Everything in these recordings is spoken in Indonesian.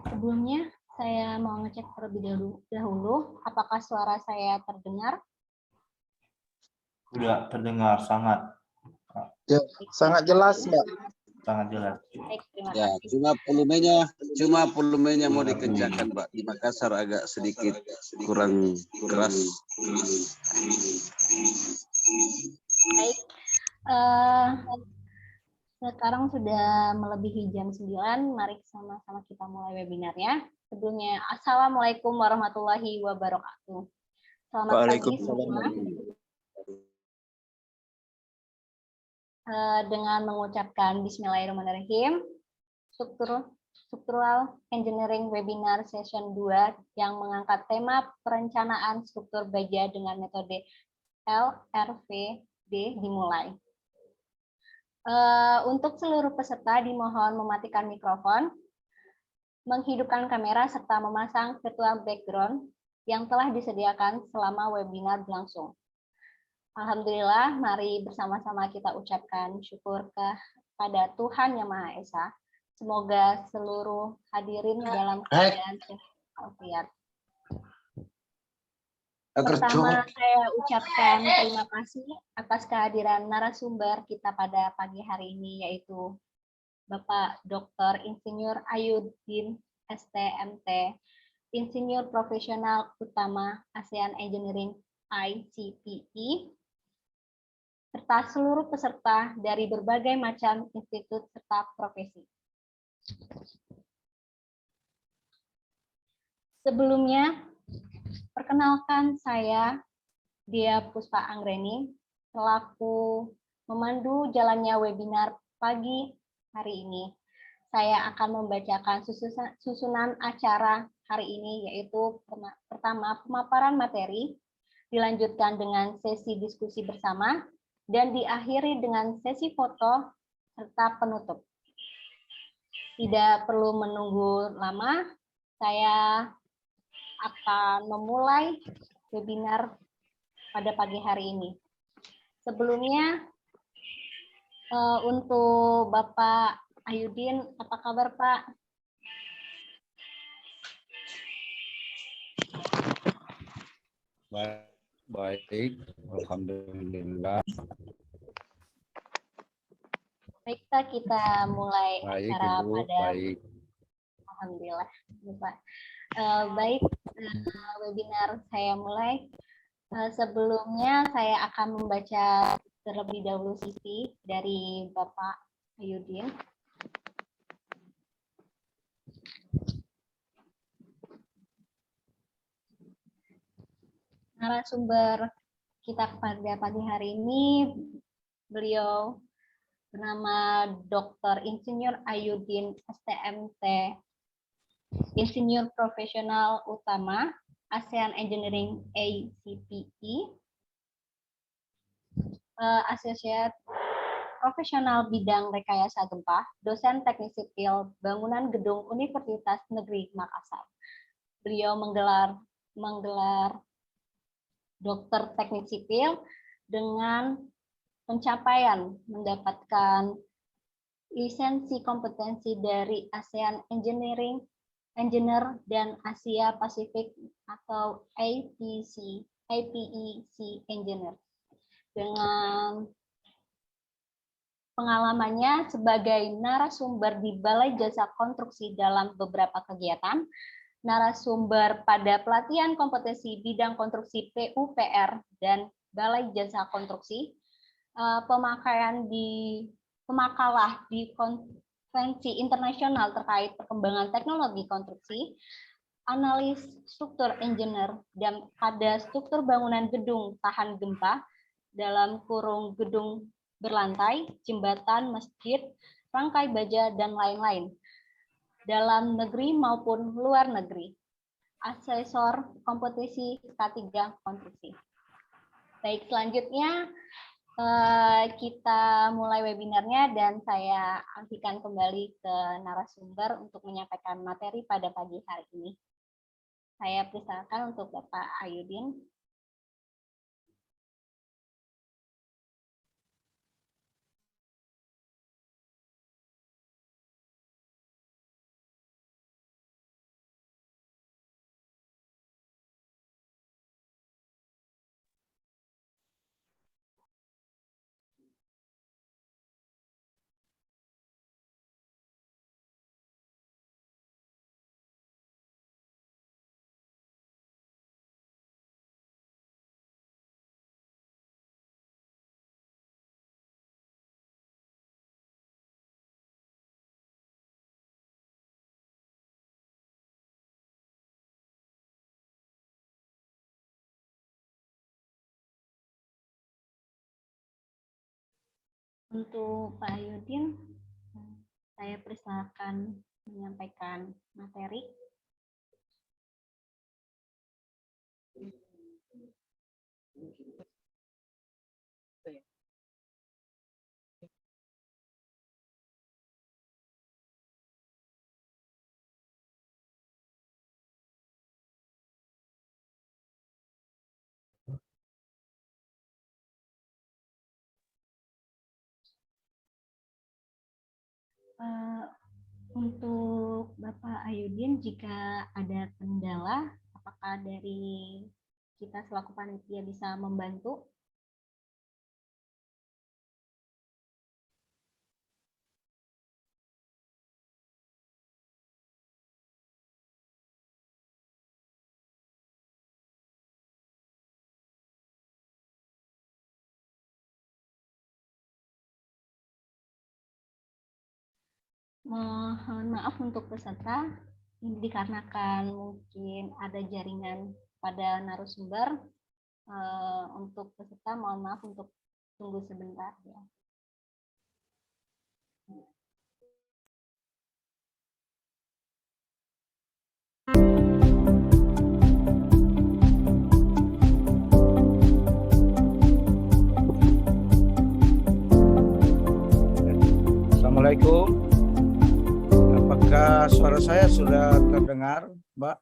Sebelumnya, saya mau ngecek terlebih dahulu apakah suara saya terdengar. Sudah terdengar sangat. Ya, sangat jelas, Mbak. Sangat jelas. Baik, terima Ya, kasih. cuma volumenya mau dikencangkan, Mbak. Di Makassar agak sedikit kurang keras. Baik, sekarang sudah melebihi jam 9, mari sama-sama kita mulai webinarnya. Sebelumnya, Assalamualaikum warahmatullahi wabarakatuh. Selamat pagi semua. Dengan mengucapkan Bismillahirrahmanirrahim, Struktural Engineering Webinar Session 2 yang mengangkat tema perencanaan struktur baja dengan metode LRVD dimulai. Untuk seluruh peserta dimohon mematikan mikrofon, menghidupkan kamera, serta memasang virtual background yang telah disediakan selama webinar berlangsung. Alhamdulillah, mari bersama-sama kita ucapkan syukur kepada Tuhan Yang Maha Esa. Semoga seluruh hadirin dalam keadaan sehat. Pertama, saya ucapkan terima kasih atas kehadiran narasumber kita pada pagi hari ini, yaitu Bapak Dr. Insinyur Ayudin STMT, Insinyur Profesional Utama ASEAN Engineering ICPE, serta seluruh peserta dari berbagai macam institut serta profesi. Sebelumnya, perkenalkan saya Dia Puspa Anggreni, selaku memandu jalannya webinar pagi hari ini. Saya akan membacakan susunan acara hari ini, yaitu pertama pemaparan materi, dilanjutkan dengan sesi diskusi bersama, dan diakhiri dengan sesi foto serta penutup. Tidak perlu menunggu lama, saya akan memulai webinar pada pagi hari ini. Sebelumnya, untuk Bapak Ayudin, apa kabar Pak? Baik, alhamdulillah. Baik, kita mulai Baik, acara Ibu, pada baik. Alhamdulillah, Pak. Baik, webinar saya mulai. Sebelumnya saya akan membaca terlebih dahulu CV dari Bapak Ayudin. Narasumber kita pada pagi hari ini, beliau bernama Dr. Insinyur Ayudin STMT, Insinyur Profesional Utama ASEAN Engineering ICPE, Associate Profesional Bidang Rekayasa Gempa, dosen teknik sipil bangunan gedung Universitas Negeri Makassar. Beliau menggelar dokter teknik sipil dengan pencapaian mendapatkan lisensi kompetensi dari ASEAN Engineer dan Asia Pasifik atau APEC Engineer. Dengan pengalamannya sebagai narasumber di Balai Jasa Konstruksi dalam beberapa kegiatan, narasumber pada pelatihan kompetensi bidang konstruksi PUPR dan Balai Jasa Konstruksi, pemakalah di konferensi internasional terkait perkembangan teknologi konstruksi, analis struktur engineer, dan pada struktur bangunan gedung tahan gempa dalam kurung gedung berlantai, jembatan, masjid, rangkai baja, dan lain-lain, dalam negeri maupun luar negeri. Asesor kompetisi K3 konstruksi. Baik, selanjutnya kita mulai webinarnya dan saya alihkan kembali ke narasumber untuk menyampaikan materi pada pagi hari ini. Saya persilakan untuk Bapak Ayudin. Untuk Pak Ayudin, saya persilakan menyampaikan materi. Eh, Untuk Bapak Ayudin, jika ada kendala, apakah dari kita selaku panitia bisa membantu? Mohon maaf untuk peserta, ini dikarenakan mungkin ada jaringan pada narasumber. Untuk peserta, mohon maaf untuk tunggu sebentar ya. Assalamualaikum. Apakah suara saya sudah terdengar, Mbak?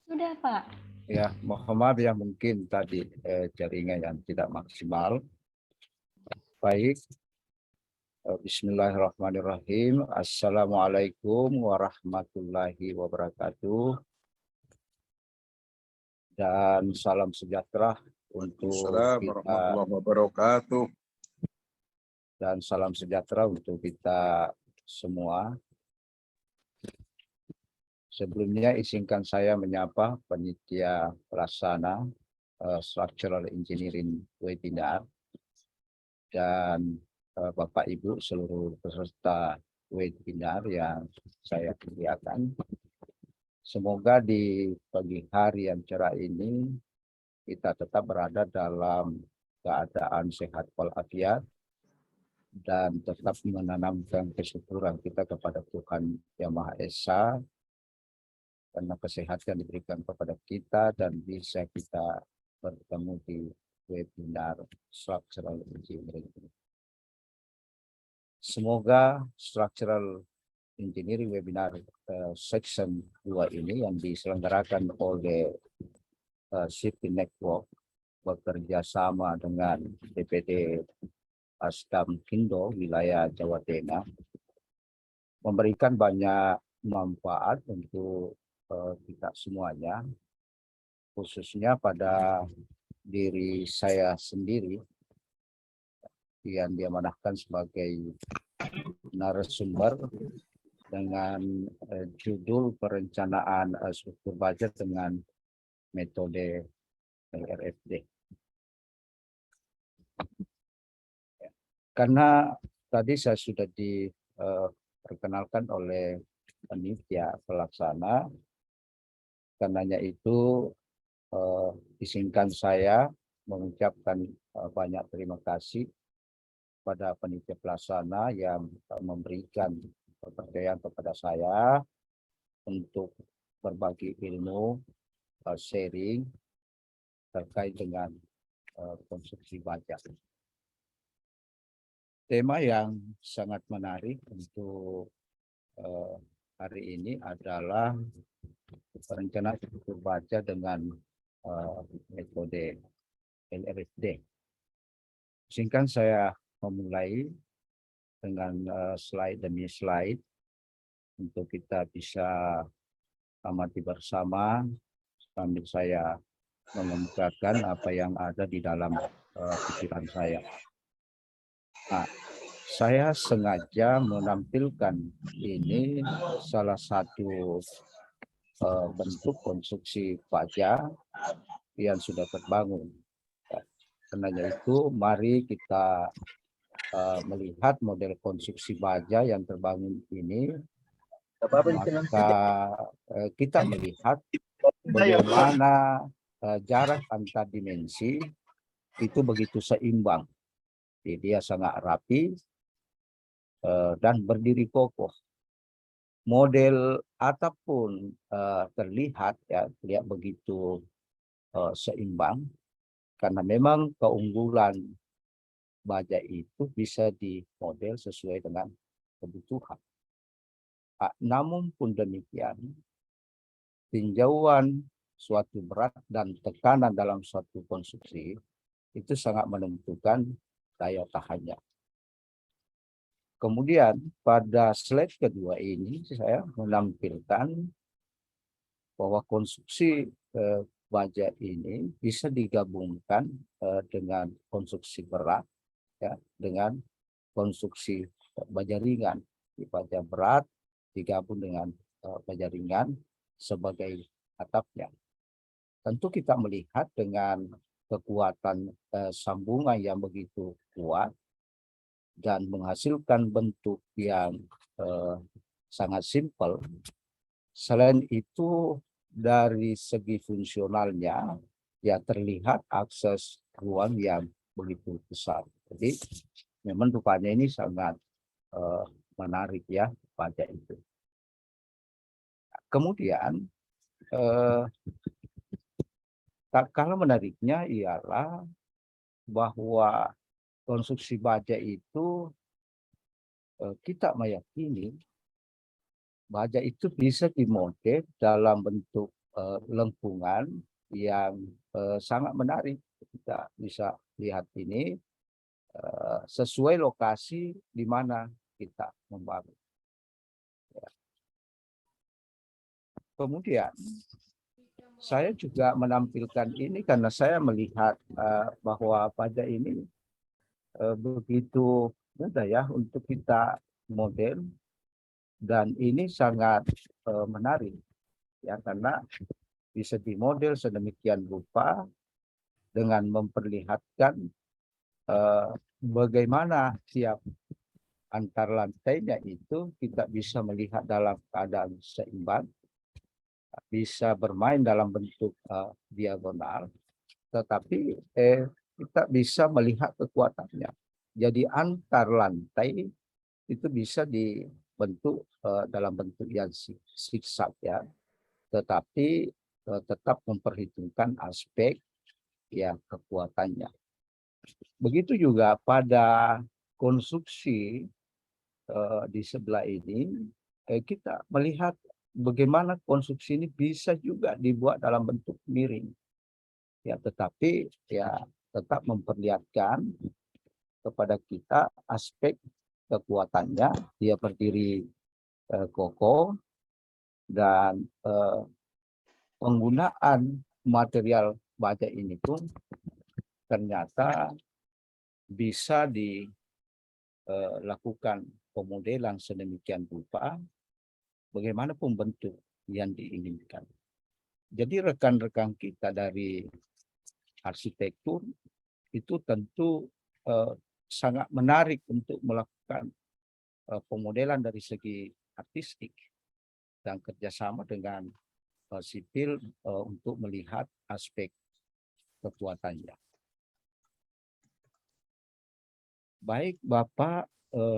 Sudah, Pak. Ya, mohon maaf ya mungkin tadi jaringan yang tidak maksimal. Baik. Bismillahirrahmanirrahim. Assalamualaikum warahmatullahi wabarakatuh. Dan salam sejahtera untuk Assalamualaikum kita. warahmatullahi wabarakatuh. Dan salam sejahtera untuk kita semua. Sebelumnya izinkan saya menyapa panitia pelaksana Structural Engineering Webinar dan Bapak Ibu seluruh peserta webinar yang saya muliakan. Semoga di pagi hari yang cerah ini kita tetap berada dalam keadaan sehat walafiat dan tetap menanamkan kesyukuran kita kepada Tuhan Yang Maha Esa karena kesehatan diberikan kepada kita dan bisa kita bertemu di webinar Structural Engineering. Semoga Structural Engineering Webinar Section 2 ini yang diselenggarakan oleh Safety Network bekerja sama dengan DPD Asdam-Kindo wilayah Jawa Tengah memberikan banyak manfaat untuk kita semuanya, khususnya pada diri saya sendiri yang diamanahkan sebagai narasumber dengan judul perencanaan struktur budget dengan metode LRFD. Karena tadi saya sudah diperkenalkan oleh panitia pelaksana, karenanya itu izinkan saya mengucapkan banyak terima kasih pada panitia pelaksana yang memberikan kepercayaan kepada saya untuk berbagi ilmu, sharing terkait dengan konstruksi budget. Tema yang sangat menarik untuk hari ini adalah perencanaan struktur baja dengan metode LRFD. Singkat saya memulai dengan slide demi slide untuk kita bisa amati bersama sambil saya mengemukakan apa yang ada di dalam pikiran saya. Nah, saya sengaja menampilkan ini salah satu bentuk konstruksi baja yang sudah terbangun. Karenanya itu mari kita melihat model konstruksi baja yang terbangun ini, maka kita melihat bagaimana jarak antar dimensi itu begitu seimbang Dia sangat rapi dan berdiri kokoh. Model atap pun terlihat begitu seimbang, karena memang keunggulan baja itu bisa dimodel sesuai dengan kebutuhan. Namun pun demikian, tinjauan suatu berat dan tekanan dalam suatu konstruksi itu sangat menentukan daya tahannya. Kemudian pada slide kedua ini saya menampilkan bahwa konstruksi baja ini bisa digabungkan dengan konstruksi berat, ya, dengan konstruksi baja ringan. Di baja berat digabung dengan baja ringan sebagai atapnya. Tentu kita melihat dengan kekuatan sambungan yang begitu kuat dan menghasilkan bentuk yang sangat simpel. Selain itu, dari segi fungsionalnya, ya terlihat akses ruang yang begitu besar. Jadi memang rupanya ini sangat menarik ya baja itu. Kemudian tak kalah menariknya ialah bahwa konstruksi baja itu kita meyakini baja itu bisa dimodel dalam bentuk lengkungan yang sangat menarik. Kita bisa lihat ini sesuai lokasi di mana kita membangun. Ya. Kemudian saya juga menampilkan ini karena saya melihat bahwa baja ini begitu mudah ya untuk kita model, dan ini sangat menarik ya, karena bisa dimodel sedemikian rupa dengan memperlihatkan bagaimana tiap antar lantainya itu kita bisa melihat dalam keadaan seimbang, bisa bermain dalam bentuk diagonal, tetapi kita bisa melihat kekuatannya. Jadi antar lantai itu bisa dibentuk dalam bentuk yang zigzag ya, tetapi tetap memperhitungkan aspek ya kekuatannya. Begitu juga pada konstruksi di sebelah ini, kita melihat bagaimana konstruksi ini bisa juga dibuat dalam bentuk miring, ya, tetapi ya tetap memperlihatkan kepada kita aspek kekuatannya. Dia berdiri kokoh, dan penggunaan material baja ini pun ternyata bisa dilakukan pemodelan sedemikian rupa bagaimanapun bentuk yang diinginkan. Jadi rekan-rekan kita dari arsitektur itu tentu sangat menarik untuk melakukan pemodelan dari segi artistik dan kerjasama dengan sipil untuk melihat aspek kekuatannya. Baik Bapak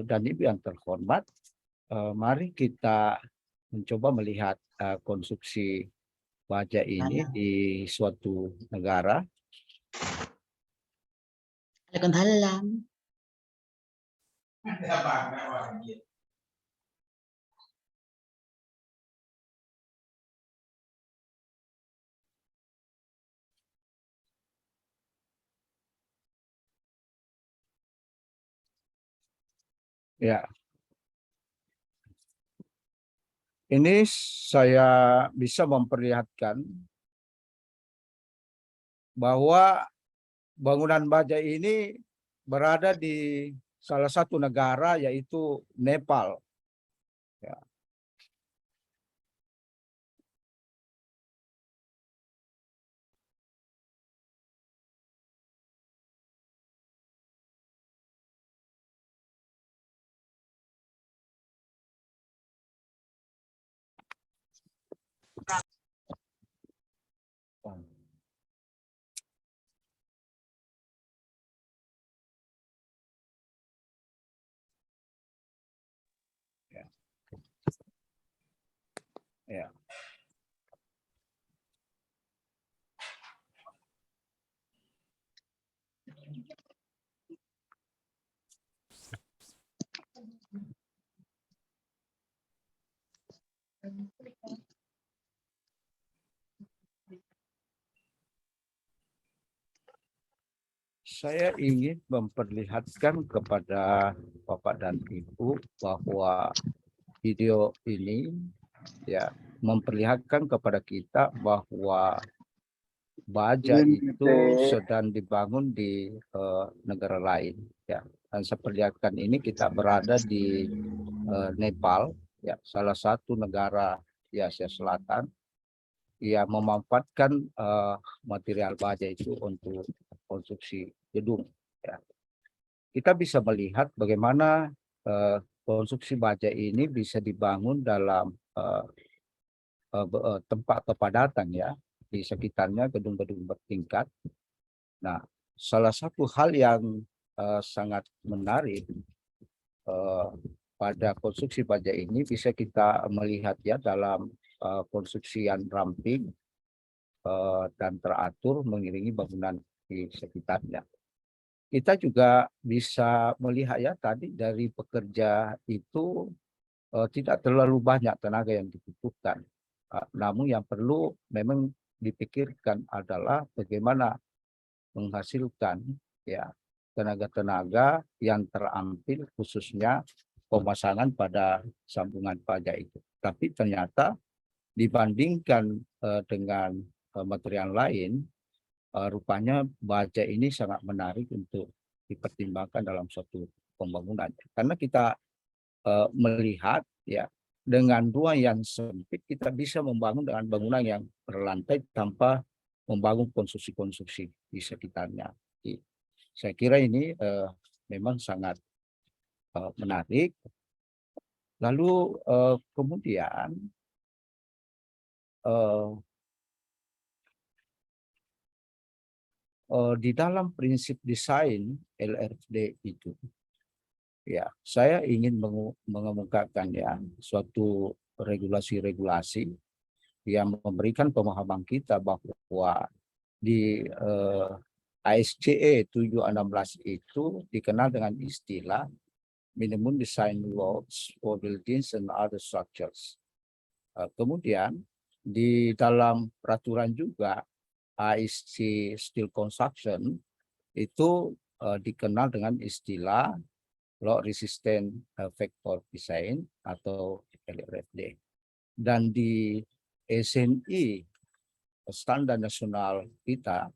dan Ibu yang terhormat, mari kita mencoba melihat konstruksi baja ini di suatu negara. Waalaikumsalam. Ya, ini saya bisa memperlihatkan bahwa bangunan baja ini berada di salah satu negara, yaitu Nepal. Ya. Saya ingin memperlihatkan kepada Bapak dan Ibu bahwa video ini ya memperlihatkan kepada kita bahwa baja itu sedang dibangun di negara lain ya. Dan seperlihatkan ini kita berada di Nepal ya, salah satu negara di Asia Selatan yang memanfaatkan material baja itu untuk konstruksi gedung ya. Kita bisa melihat bagaimana konstruksi baja ini bisa dibangun dalam tempat kepadatan ya, di sekitarnya gedung-gedung bertingkat. Nah, salah satu hal yang sangat menarik pada konstruksi baja ini bisa kita melihat ya dalam konstruksi yang ramping dan teratur mengiringi bangunan di sekitarnya. Kita juga bisa melihat ya tadi dari pekerja itu tidak terlalu banyak tenaga yang dibutuhkan. Namun yang perlu memang dipikirkan adalah bagaimana menghasilkan ya tenaga-tenaga yang terampil khususnya pemasangan pada sambungan baja itu. Tapi ternyata dibandingkan dengan material lain, rupanya baja ini sangat menarik untuk dipertimbangkan dalam suatu pembangunan. Karena kita melihat ya dengan ruang yang sempit kita bisa membangun dengan bangunan yang berlantai tanpa membangun konstruksi-konstruksi di sekitarnya. Saya kira ini memang sangat menarik. Lalu kemudian di dalam prinsip desain LRFD itu, ya saya ingin mengemukakan ya suatu regulasi-regulasi yang memberikan pemahaman kita bahwa di ASCE 716 itu dikenal dengan istilah Minimum Design Laws for Buildings and Other Structures. Kemudian di dalam peraturan juga ASC Steel Construction itu dikenal dengan istilah Load Resistant Factor Design atau LRFD. Dan di SNI standar nasional kita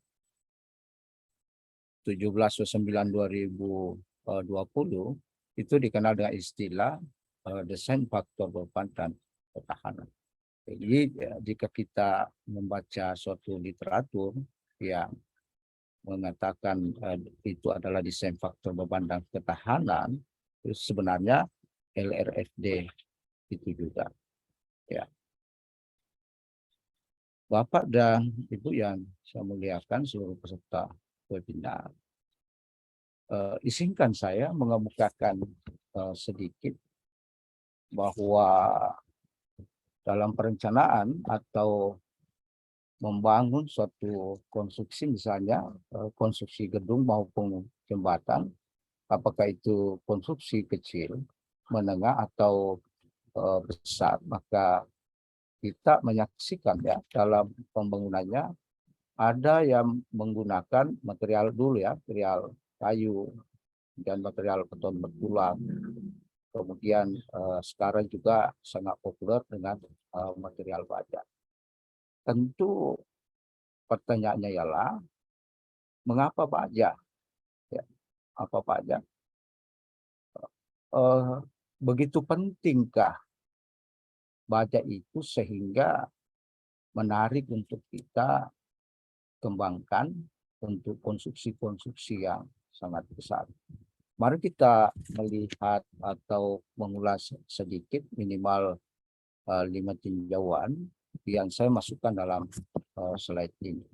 17/9/2020 itu dikenal dengan istilah desain faktor beban dan ketahanan. Jadi jika kita membaca suatu literatur yang mengatakan itu adalah desain faktor beban dan ketahanan, itu sebenarnya LRFD itu juga. Ya. Bapak dan Ibu yang saya muliakan seluruh peserta webinar, izinkan saya mengemukakan sedikit bahwa dalam perencanaan atau membangun suatu konstruksi, misalnya konstruksi gedung maupun jembatan, apakah itu konstruksi kecil, menengah atau besar, maka kita menyaksikan ya dalam pembangunannya ada yang menggunakan material dulu ya, material kayu dan material beton bertulang. Kemudian sekarang juga sangat populer dengan material baja. Tentu pertanyaannya ialah mengapa baja? Ya, apa baja? Begitu pentingkah baja itu sehingga menarik untuk kita kembangkan untuk konstruksi-konstruksi yang sangat besar. Mari kita melihat atau mengulas sedikit minimal 5 tinjauan yang saya masukkan dalam slide ini.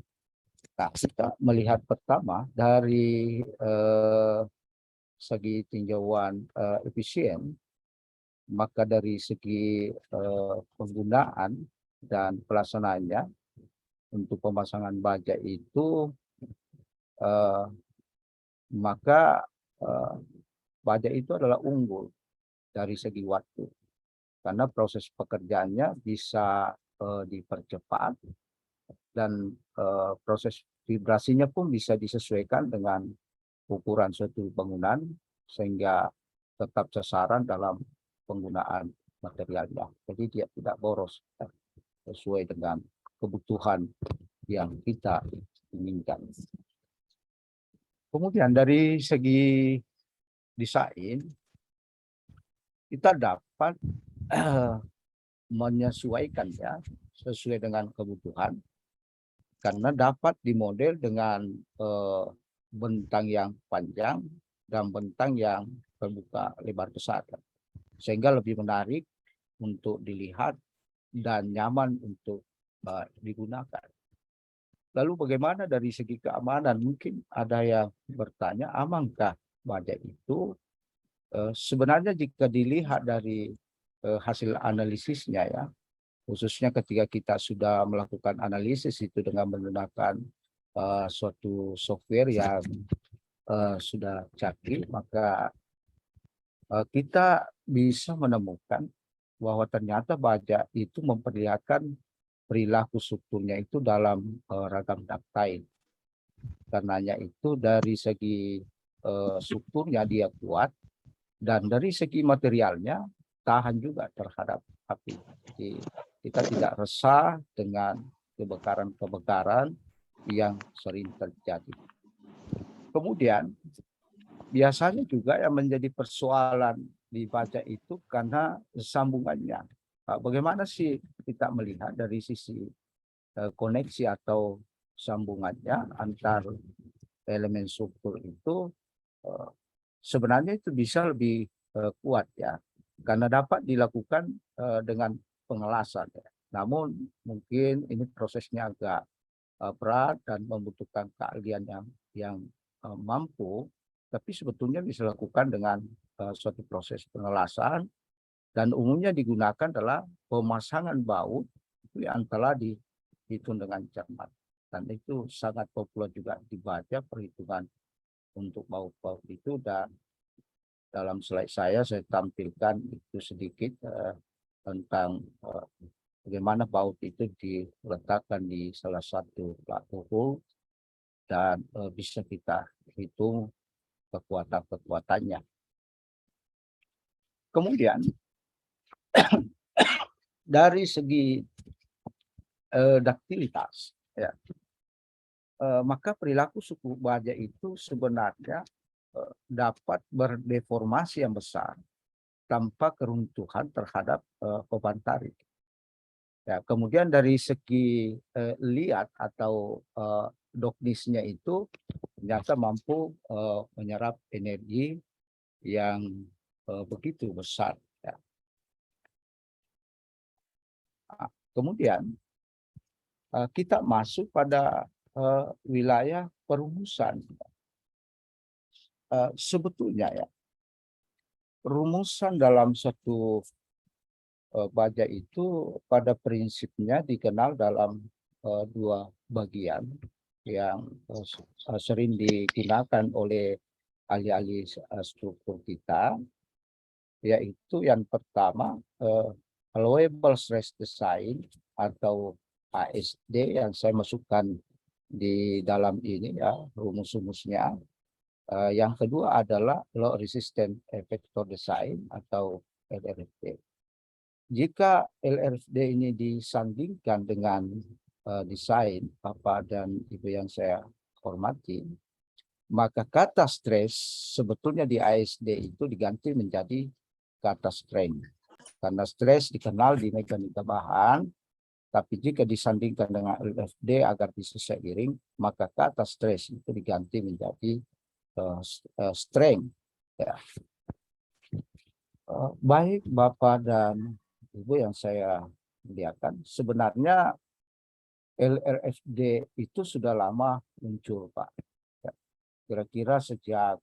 Nah, kita melihat pertama dari segi tinjauan efisien, maka dari segi penggunaan dan pelaksanaannya untuk pemasangan baja itu, maka baja itu adalah unggul dari segi waktu. karena proses pekerjaannya bisa dipercepat dan proses vibrasinya pun bisa disesuaikan dengan ukuran suatu bangunan sehingga tetap sasaran dalam penggunaan materialnya. Jadi dia tidak boros, sesuai dengan kebutuhan yang kita inginkan. Kemudian dari segi desain, kita dapat menyesuaikan ya sesuai dengan kebutuhan karena dapat dimodel dengan bentang yang panjang dan bentang yang terbuka lebar besar, sehingga lebih menarik untuk dilihat dan nyaman untuk digunakan. Lalu bagaimana dari segi keamanan? Mungkin ada yang bertanya, amankah baja itu? Sebenarnya jika dilihat dari hasil analisisnya ya, khususnya ketika kita sudah melakukan analisis itu dengan menggunakan suatu software yang sudah canggih, maka kita bisa menemukan bahwa ternyata baja itu memperlihatkan perilaku strukturnya itu dalam ragam ductile. Karenanya itu dari segi strukturnya dia kuat dan dari segi materialnya tahan juga terhadap api. Jadi kita tidak resah dengan kebakaran-kebakaran yang sering terjadi. Kemudian biasanya juga yang menjadi persoalan di baja itu karena sambungannya. Bagaimana sih kita melihat dari sisi koneksi atau sambungannya antar elemen struktur itu sebenarnya itu bisa lebih kuat ya, karena dapat dilakukan dengan pengelasan. Ya. Namun mungkin ini prosesnya agak berat dan membutuhkan keahlian yang mampu, tapi sebetulnya bisa dilakukan dengan suatu proses pengelasan dan umumnya digunakan adalah pemasangan baut itu yang telah dihitung dengan cermat dan itu sangat populer juga dibaca perhitungan untuk baut-baut itu. Dan dalam slide saya tampilkan itu sedikit tentang bagaimana baut itu diletakkan di salah satu plat hole dan bisa kita hitung kekuatannya. Kemudian dari segi daktilitas, ya, maka perilaku suku baja itu sebenarnya dapat berdeformasi yang besar tanpa keruntuhan terhadap beban tarik. Ya, kemudian dari segi liat atau doknisnya itu ternyata mampu menyerap energi yang begitu besar. Ya. Nah, kemudian kita masuk pada wilayah perumusan. Sebetulnya ya, rumusan dalam satu baja itu pada prinsipnya dikenal dalam dua bagian yang sering digunakan oleh ahli-ahli struktur kita, yaitu yang pertama Allowable Stress Design atau ASD yang saya masukkan di dalam ini ya rumus-rumusnya. Yang kedua adalah Low Resistant Effector Design atau LRFD. Jika LRFD ini disandingkan dengan desain Bapak dan Ibu yang saya hormati, maka kata stres sebetulnya di ASD itu diganti menjadi kata strength. Karena stres dikenal di mekanika bahan, tapi jika disandingkan dengan LRFD agar bisa seiring, maka kata stres itu diganti menjadi strength. Ya. Baik Bapak dan Ibu yang saya muliakan, sebenarnya LRFD itu sudah lama muncul Pak. Kira-kira sejak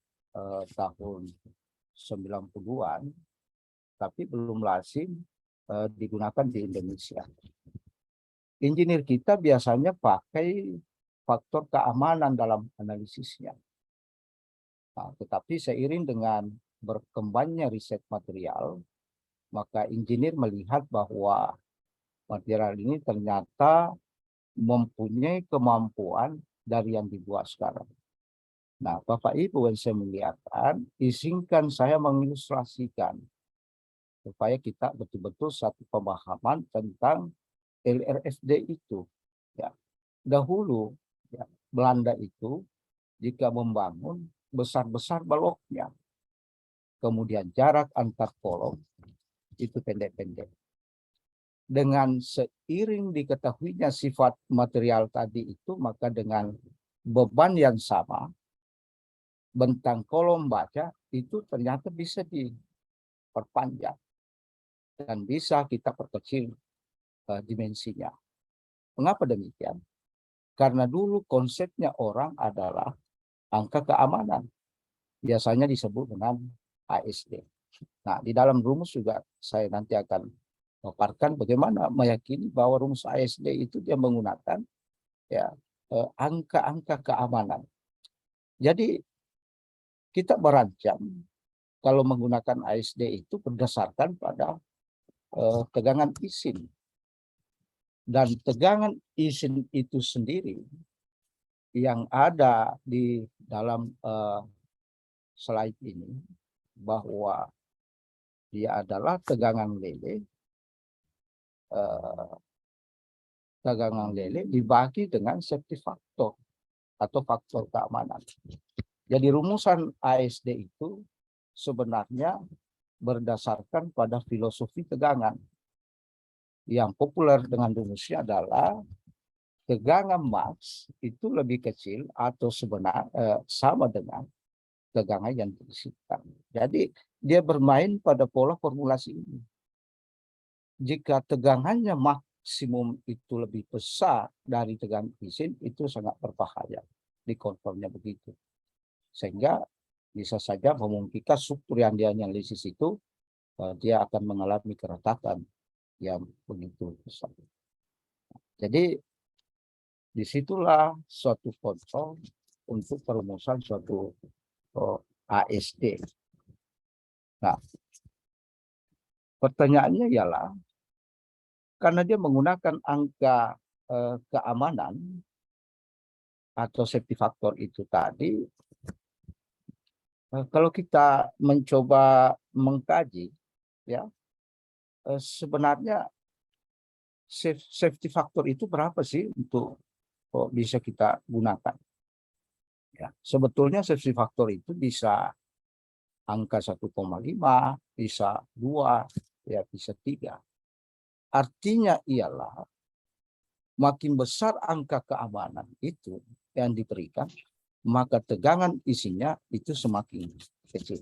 tahun 90-an, tapi belum lazim digunakan di Indonesia. Engineer kita biasanya pakai faktor keamanan dalam analisisnya. Nah, tetapi seiring dengan berkembangnya riset material, maka engineer melihat bahwa material ini ternyata mempunyai kemampuan dari yang dibuat sekarang. Nah, Bapak Ibu yang saya muliakan, izinkan saya mengilustrasikan supaya kita betul-betul satu pemahaman tentang LRFD itu. Ya, dahulu ya, Belanda itu jika membangun besar-besar baloknya, kemudian jarak antar kolom itu pendek-pendek. Dengan seiring diketahuinya sifat material tadi itu, maka dengan beban yang sama, bentang kolom baja itu ternyata bisa diperpanjang dan bisa kita perkecil dimensinya. Mengapa demikian? Karena dulu konsepnya orang adalah angka keamanan. Biasanya disebut dengan ASD. Nah, di dalam rumus juga saya nanti akan memaparkan bagaimana meyakini bahwa rumus ASD itu dia menggunakan ya angka-angka keamanan. Jadi kita merancang kalau menggunakan ASD itu berdasarkan pada tegangan izin. Dan tegangan izin itu sendiri yang ada di dalam slide ini, bahwa dia adalah tegangan lele. Tegangan lele dibagi dengan safety factor atau faktor keamanan. Jadi rumusan ASD itu sebenarnya berdasarkan pada filosofi tegangan. Yang populer dengan rumusnya adalah tegangan max itu lebih kecil atau sama dengan tegangan yang tercipta. Jadi dia bermain pada pola formulasi ini. Jika tegangannya maksimum itu lebih besar dari tegangan izin, itu sangat berbahaya. Di kontrolnya begitu. Sehingga bisa saja memungkinkan struktur yang dia analisis itu dia akan mengalami keretakan yang begitu besar. Jadi disitulah suatu kontrol untuk perumusan suatu ASD. Nah, pertanyaannya ialah karena dia menggunakan angka keamanan atau safety factor itu tadi, kalau kita mencoba mengkaji, ya sebenarnya safety factor itu berapa sih untuk bisa kita gunakan? Ya, sebetulnya safety factor itu bisa angka 1,5, bisa 2, ya bisa 3. Artinya ialah makin besar angka keamanan itu yang diberikan, maka tegangan isinya itu semakin kecil.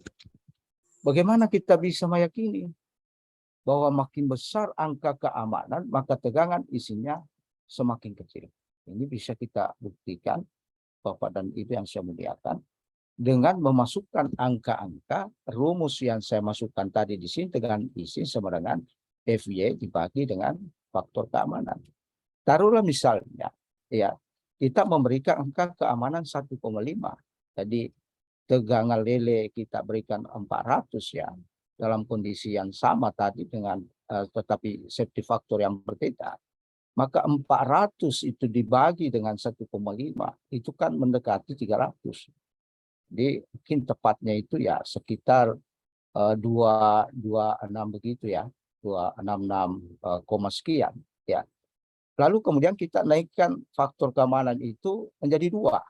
Bagaimana kita bisa meyakini bahwa makin besar angka keamanan, maka tegangan isinya semakin kecil? Ini bisa kita buktikan, Bapak dan Ibu yang saya muliakan, dengan memasukkan angka-angka rumus yang saya masukkan tadi di sini, tegangan isi sama dengan FY dibagi dengan faktor keamanan. Taruhlah misalnya, ya, kita memberikan angka keamanan 1,5. Jadi tegangan lele kita berikan 400 ya, dalam kondisi yang sama tadi dengan tetapi safety factor yang berbeda. Maka 400 itu dibagi dengan 1,5 itu kan mendekati 300. Jadi mungkin tepatnya itu ya sekitar 226 begitu ya, 266, sekian ya. Lalu kemudian kita naikkan faktor keamanan itu menjadi 2.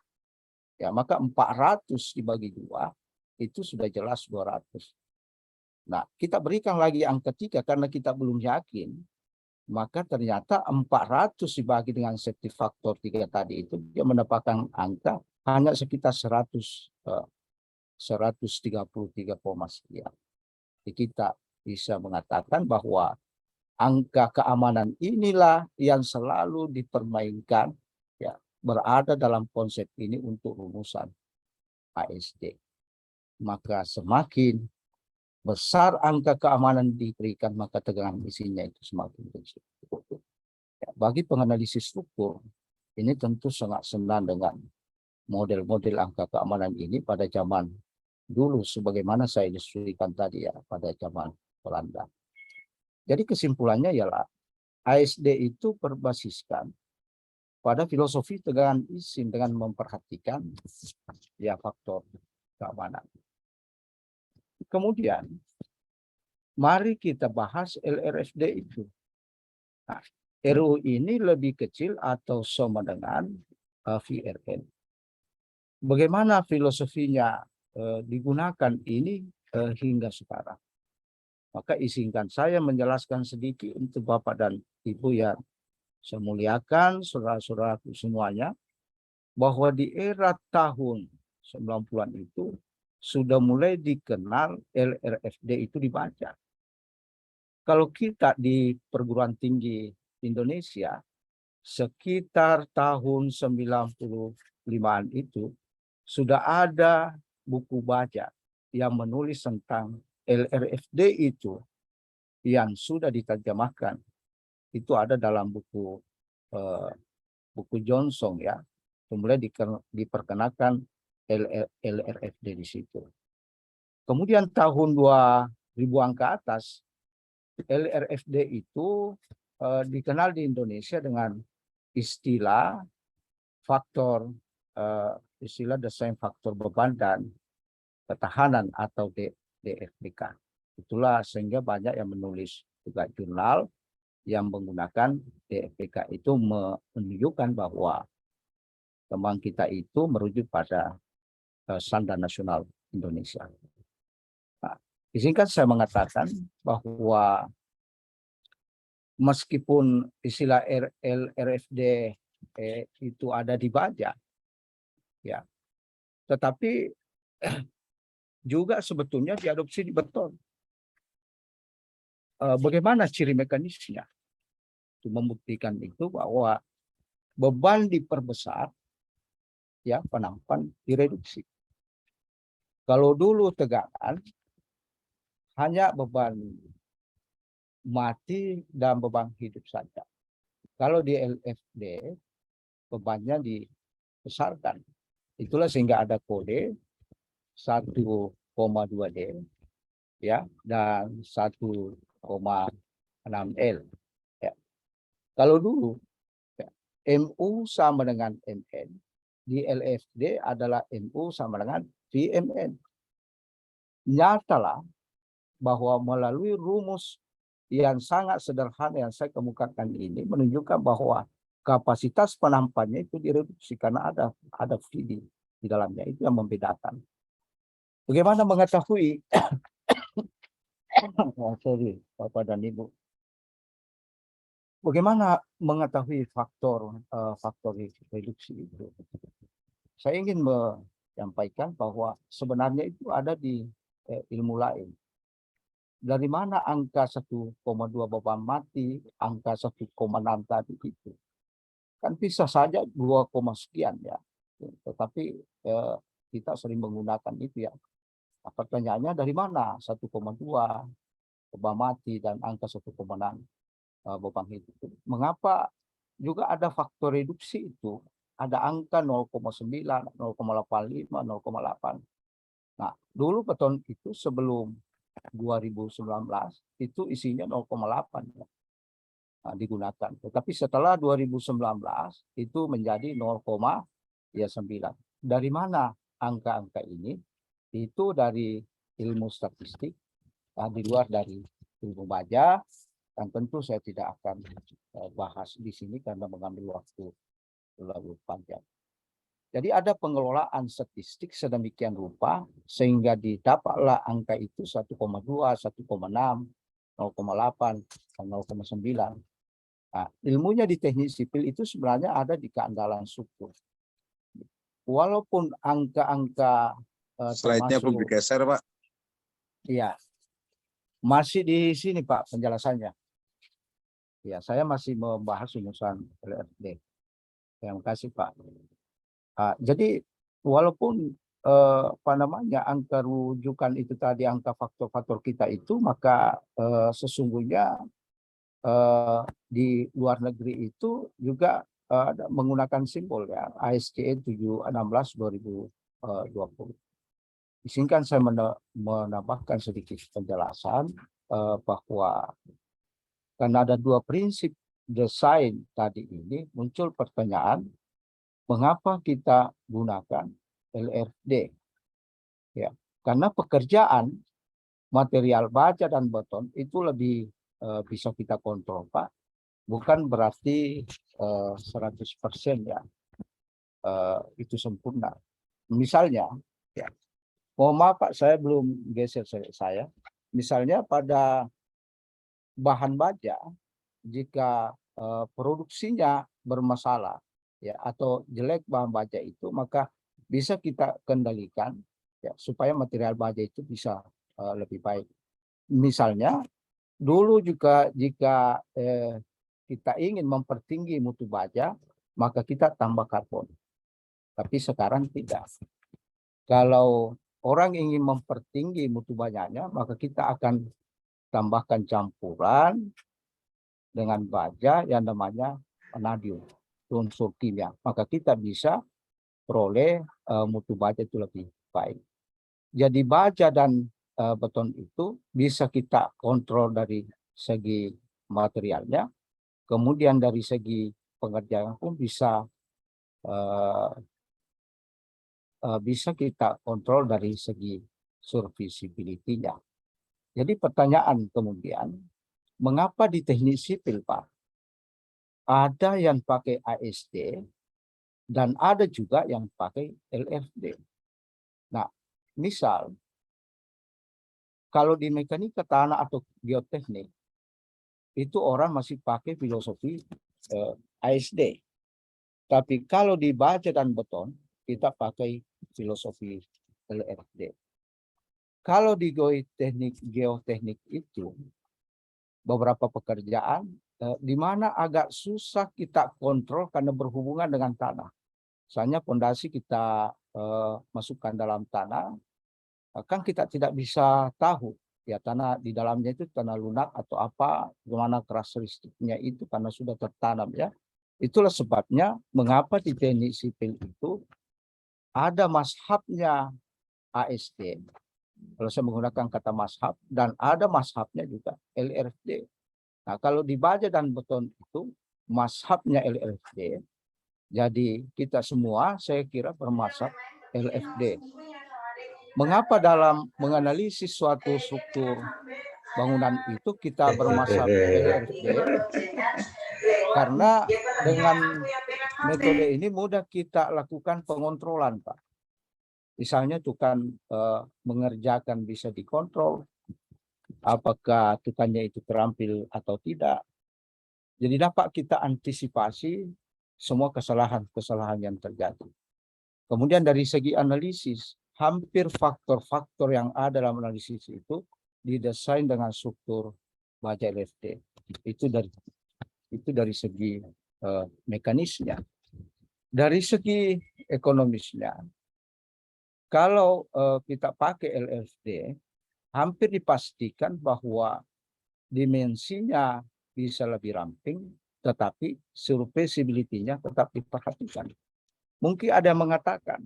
Ya, maka 400 dibagi 2 itu sudah jelas 200. Nah, kita berikan lagi angka 3 karena kita belum yakin. Maka ternyata 400 dibagi dengan safety factor 3 tadi itu dia mendapatkan angka hanya sekitar 133, sekian. Jadi kita bisa mengatakan bahwa angka keamanan inilah yang selalu dipermainkan, ya, berada dalam konsep ini untuk rumusan ASD. Maka semakin besar angka keamanan diberikan, maka tegangan isinya itu semakin kecil. Ya, bagi penganalisis struktur, ini tentu sangat senang dengan model-model angka keamanan ini pada zaman dulu, sebagaimana saya ilustrasikan tadi ya, pada zaman Belanda. Jadi kesimpulannya ialah ASD itu berbasiskan pada filosofi tegangan izin dengan memperhatikan ya faktor keamanan. Kemudian mari kita bahas LRFD itu. Nah, RU ini lebih kecil atau sama dengan VRN. Bagaimana filosofinya digunakan ini hingga sekarang? Maka izinkan saya menjelaskan sedikit untuk Bapak dan Ibu yang saya muliakan, saudara-saudaraku semuanya, bahwa di era tahun 90-an itu sudah mulai dikenal LRFD itu dibaca. Kalau kita di perguruan tinggi Indonesia, sekitar tahun 95-an itu sudah ada buku baca yang menulis tentang LRFD itu yang sudah diterjemahkan. Itu ada dalam buku Johnson ya. Kemudian diperkenalkan LRFD di situ. Kemudian tahun 2000-an ke atas LRFD itu dikenal di Indonesia dengan istilah faktor istilah desain faktor beban dan ketahanan atau DFBK. Itulah sehingga banyak yang menulis juga jurnal yang menggunakan DFBK itu menunjukkan bahwa kembang kita itu merujuk pada standar nasional Indonesia. Nah, izinkan saya mengatakan bahwa meskipun istilah LRFD itu ada di baja, ya, tetapi juga sebetulnya diadopsi di beton. Bagaimana ciri mekanisnya? Untuk membuktikan itu bahwa beban diperbesar, ya, penampan direduksi. Kalau dulu tegangan hanya beban mati dan beban hidup saja. Kalau di LFD bebannya dibesarkan. Itulah sehingga ada kode 1,2D ya dan 1,6L. Ya. Kalau dulu ya, MU sama dengan MN, di LFD adalah MU sama dengan VMN. Nyatalah bahwa melalui rumus yang sangat sederhana yang saya kemukakan ini menunjukkan bahwa kapasitas penampannya itu direduksi karena ada VD di dalamnya. Itu yang membedakan. Bagaimana mengetahui sorry Bapak dan Ibu, bagaimana mengetahui faktor reduksi itu? Saya ingin menyampaikan bahwa sebenarnya itu ada di ilmu lain. Dari mana angka 1,2 beban mati, angka 1,6 tadi itu? Kan bisa saja 2, sekian ya. Tetapi kita sering menggunakan itu ya. Pertanyaannya dari mana 1,2 beban mati dan angka 1,6 beban hidup? Mengapa juga ada faktor reduksi itu? Ada angka 0,9, 0,85, 0,8. Nah, dulu beton itu sebelum 2019 itu isinya 0,8 ya. Nah, digunakan. Tetapi setelah 2019 itu menjadi 0,9. Dari mana angka-angka ini? Itu dari ilmu statistik, di luar dari ilmu baja, dan tentu saya tidak akan bahas di sini karena mengambil waktu terlalu panjang. Jadi ada pengelolaan statistik sedemikian rupa sehingga didapatlah angka itu 1,2, 1,6, 0,8, dan 0,9. Nah, ilmunya di teknik sipil itu sebenarnya ada di keandalan struktur. Walaupun angka-angka slide-nya perlu digeser, Pak. Iya, masih di sini Pak penjelasannya. Ya, saya masih membahas rumusan LRFD. Terima kasih Pak. Jadi walaupun angka rujukan itu tadi angka faktor-faktor kita itu, maka sesungguhnya di luar negeri itu juga menggunakan simbol ya ISKE 716/2020. Izinkan saya menambahkan sedikit penjelasan bahwa Karena ada dua prinsip desain tadi ini, muncul pertanyaan, mengapa kita gunakan LRD? Ya, karena pekerjaan material baja dan beton itu lebih bisa kita kontrol, Pak. Bukan berarti 100% ya itu sempurna. Misalnya, ya, mohon maaf Pak, saya belum geser saya. Misalnya pada bahan baja, jika produksinya bermasalah ya atau jelek bahan baja itu, maka bisa kita kendalikan ya supaya material baja itu bisa lebih baik. Misalnya dulu juga jika kita ingin mempertinggi mutu baja, maka kita tambah karbon. Tapi sekarang tidak. Kalau orang ingin mempertinggi mutu bajanya, maka kita akan tambahkan campuran dengan baja yang namanya vanadium, unsur kimia. Maka kita bisa peroleh mutu baja itu lebih baik. Jadi baja dan beton itu bisa kita kontrol dari segi materialnya, kemudian dari segi pengerjaan pun bisa kita kontrol dari segi serviceability-nya. Jadi pertanyaan kemudian, mengapa di teknik sipil, Pak, ada yang pakai ASD dan ada juga yang pakai LFD. Nah, misal kalau di mekanika tanah atau geoteknik, itu orang masih pakai filosofi ASD. Tapi kalau di baja dan beton, kita pakai filosofi LFD. Kalau di geoteknik itu, beberapa pekerjaan di mana agak susah kita kontrol karena berhubungan dengan tanah. Misalnya pondasi kita masukkan dalam tanah, kan kita tidak bisa tahu ya tanah di dalamnya itu tanah lunak atau apa, gimana karakteristiknya itu karena sudah tertanam ya. Itulah sebabnya mengapa di teknik sipil itu ada mazhabnya ASD. Kalau saya menggunakan kata mazhab, dan ada mazhabnya juga LRD. Nah, kalau di baja dan beton itu mazhabnya LRD. Jadi kita semua saya kira bermazhab LFD. Mengapa dalam menganalisis suatu struktur bangunan itu kita bermazhab LRD? Karena dengan metode ini mudah kita lakukan pengontrolan, Pak. Misalnya tukang mengerjakan bisa dikontrol, apakah tukangnya itu terampil atau tidak. Jadi dapat kita antisipasi semua kesalahan-kesalahan yang terjadi. Kemudian dari segi analisis, hampir faktor-faktor yang ada dalam analisis itu didesain dengan struktur baja LFD. Itu dari segi mekanisnya. Dari segi ekonomisnya, kalau kita pakai LFD, hampir dipastikan bahwa dimensinya bisa lebih ramping, tetapi serviceability-nya tetap diperhatikan. Mungkin ada yang mengatakan,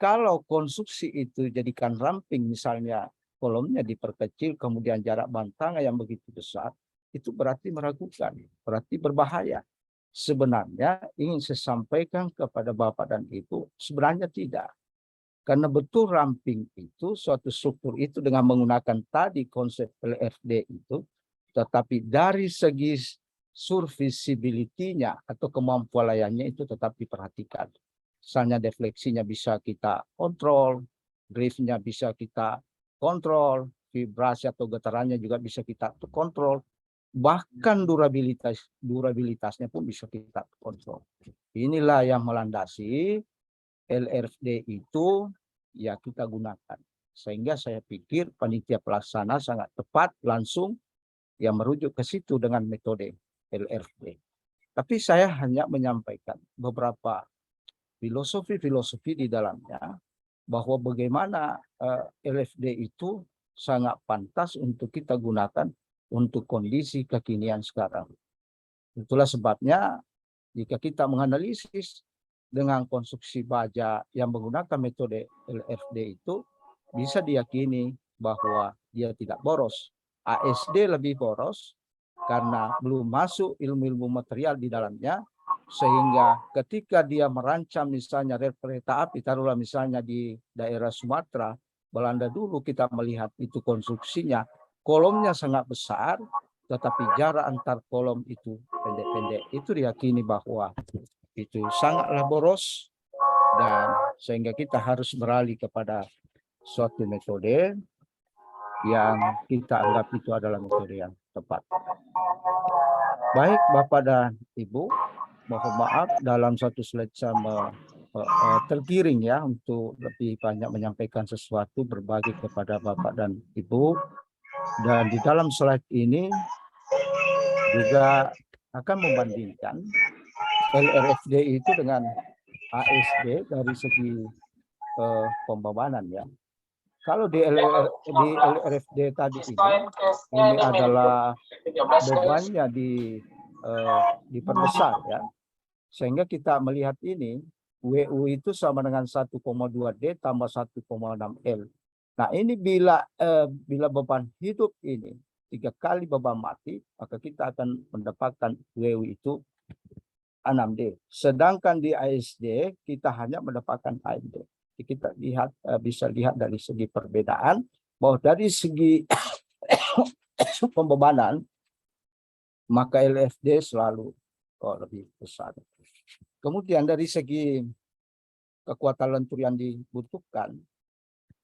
kalau konstruksi itu jadikan ramping, misalnya kolomnya diperkecil, kemudian jarak bantangan yang begitu besar, itu berarti meragukan, berarti berbahaya. Sebenarnya ingin saya sampaikan kepada Bapak dan Ibu, sebenarnya tidak. Karena betul ramping itu, suatu struktur itu dengan menggunakan tadi konsep LFD itu, tetapi dari segi serviceability-nya atau kemampuan layarnya itu tetap diperhatikan. Misalnya defleksinya bisa kita kontrol, driftnya bisa kita kontrol, vibrasi atau getarannya juga bisa kita kontrol, bahkan durabilitasnya pun bisa kita kontrol. Inilah yang melandasi LRD itu ya kita gunakan. Sehingga saya pikir panitia pelaksana sangat tepat langsung yang merujuk ke situ dengan metode LRD. Tapi saya hanya menyampaikan beberapa filosofi-filosofi di dalamnya bahwa bagaimana LFD itu sangat pantas untuk kita gunakan untuk kondisi kekinian sekarang. Itulah sebabnya jika kita menganalisis dengan konstruksi baja yang menggunakan metode LFD itu bisa diyakini bahwa dia tidak boros. ASD lebih boros karena belum masuk ilmu-ilmu material di dalamnya, sehingga ketika dia merancang misalnya rel kereta api, taruhlah misalnya di daerah Sumatera, Belanda dulu kita melihat itu konstruksinya, kolomnya sangat besar, tetapi jarak antar kolom itu pendek-pendek. Itu diyakini bahwa itu sangatlah boros, dan sehingga kita harus beralih kepada suatu metode yang kita anggap itu adalah metode yang tepat. Baik Bapak dan Ibu, mohon maaf dalam satu slide saya tergiring ya untuk lebih banyak menyampaikan sesuatu berbagi kepada Bapak dan Ibu. Dan di dalam slide ini juga akan membandingkan LRFD itu dengan ASD dari segi pembebanan ya. Kalau di LRFD tadi ini adalah bebannya diperbesar ya, sehingga kita melihat ini WU itu sama dengan 1,2D tambah 1,6L. Nah ini bila beban hidup ini 3 kali beban mati, maka kita akan mendapatkan WU itu 6D. Sedangkan di ASD kita hanya mendapatkan AMD. Kita lihat bisa lihat dari segi perbedaan bahwa dari segi pembebanan maka LFD selalu lebih besar. Kemudian dari segi kekuatan lentur yang dibutuhkan,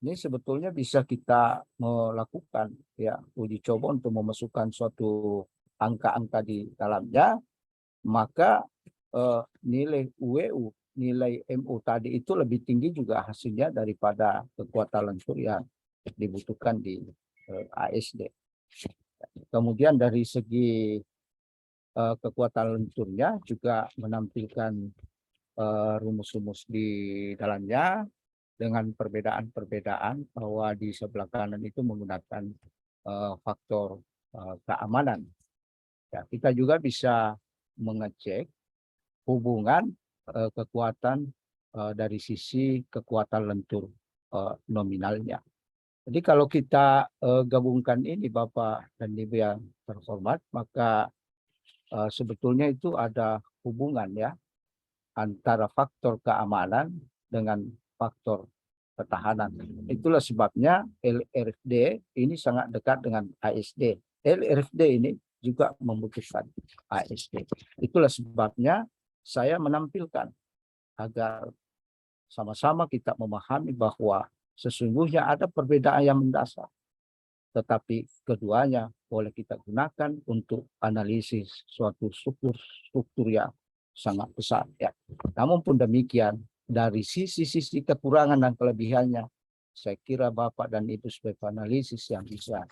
ini sebetulnya bisa kita melakukan ya uji coba untuk memasukkan suatu angka-angka di dalamnya, maka nilai WU, nilai MU tadi itu lebih tinggi juga hasilnya daripada kekuatan lentur yang dibutuhkan di ASD. Kemudian dari segi kekuatan lenturnya juga menampilkan rumus-rumus di dalamnya dengan perbedaan-perbedaan bahwa di sebelah kanan itu menggunakan faktor keamanan. Ya, kita juga bisa mengecek hubungan kekuatan dari sisi kekuatan lentur nominalnya. Jadi kalau kita gabungkan ini Bapak dan Ibu yang terhormat, maka sebetulnya itu ada hubungan ya antara faktor keamanan dengan faktor ketahanan. Itulah sebabnya LRFD ini sangat dekat dengan ASD. LRFD ini juga membutuhkan ASD. Itulah sebabnya saya menampilkan agar sama-sama kita memahami bahwa sesungguhnya ada perbedaan yang mendasar. Tetapi keduanya boleh kita gunakan untuk analisis suatu struktur yang sangat besar. Ya. Namun pun demikian, dari sisi kekurangan dan kelebihannya, saya kira Bapak dan Ibu sebagai analisis yang bisa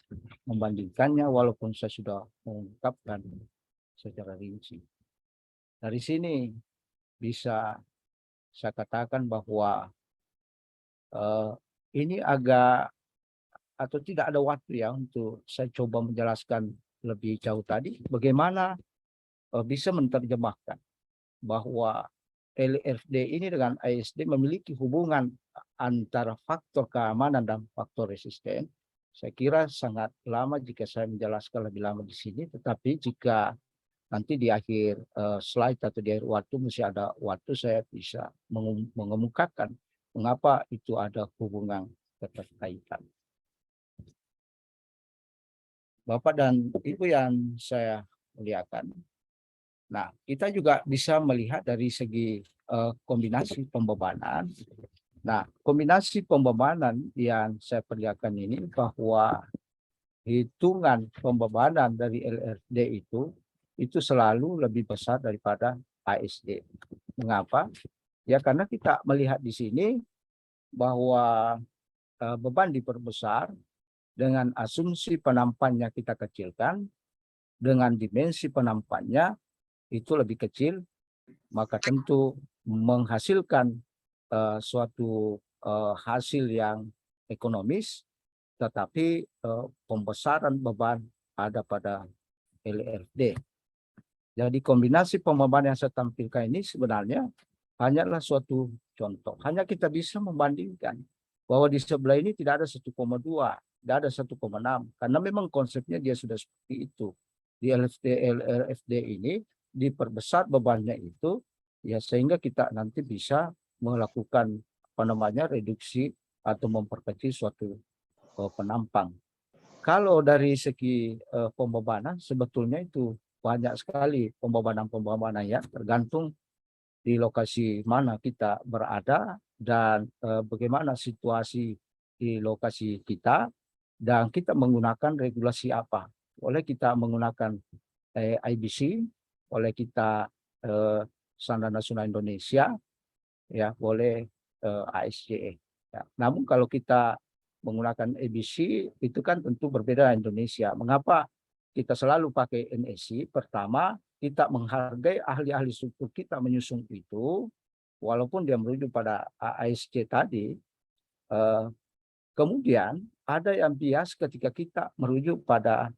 membandingkannya, walaupun saya sudah mengungkapkan secara rinci. Dari sini bisa saya katakan bahwa ini agak atau tidak ada waktu ya untuk saya coba menjelaskan lebih jauh tadi bagaimana bisa menerjemahkan bahwa LRFD ini dengan ASD memiliki hubungan antara faktor keamanan dan faktor resisten. Saya kira sangat lama jika saya menjelaskan lebih lama di sini, tetapi jika nanti di akhir slide atau di akhir waktu masih ada waktu, saya bisa mengemukakan mengapa itu ada hubungan keterkaitan. Bapak dan Ibu yang saya muliakan, nah kita juga bisa melihat dari segi kombinasi pembebanan. Nah kombinasi pembebanan yang saya perlihatkan ini bahwa hitungan pembebanan dari LRD itu selalu lebih besar daripada ASD. Mengapa? Ya karena kita melihat di sini bahwa beban diperbesar dengan asumsi penampannya kita kecilkan, dengan dimensi penampannya itu lebih kecil, maka tentu menghasilkan suatu hasil yang ekonomis, tetapi pembesaran beban ada pada LRD. Jadi kombinasi pembebanan yang saya tampilkan ini sebenarnya hanyalah suatu contoh. Hanya kita bisa membandingkan bahwa di sebelah ini tidak ada 1,2, tidak ada 1,6. Karena memang konsepnya dia sudah seperti itu. di LRFD ini diperbesar bebannya itu, ya sehingga kita nanti bisa melakukan reduksi atau memperkecil suatu penampang. Kalau dari segi pembebanan sebetulnya itu banyak sekali pembebanan ya, tergantung di lokasi mana kita berada dan bagaimana situasi di lokasi kita, dan kita menggunakan regulasi apa. Oleh kita menggunakan IBC, oleh kita Standar Nasional Indonesia, ya boleh ASJE. Ya. Namun kalau kita menggunakan ABC itu kan tentu berbeda dengan Indonesia. Mengapa kita selalu pakai NSI? Pertama, kita menghargai ahli-ahli struktur kita menyusun itu, walaupun dia merujuk pada ASC tadi. Kemudian ada yang bias ketika kita merujuk pada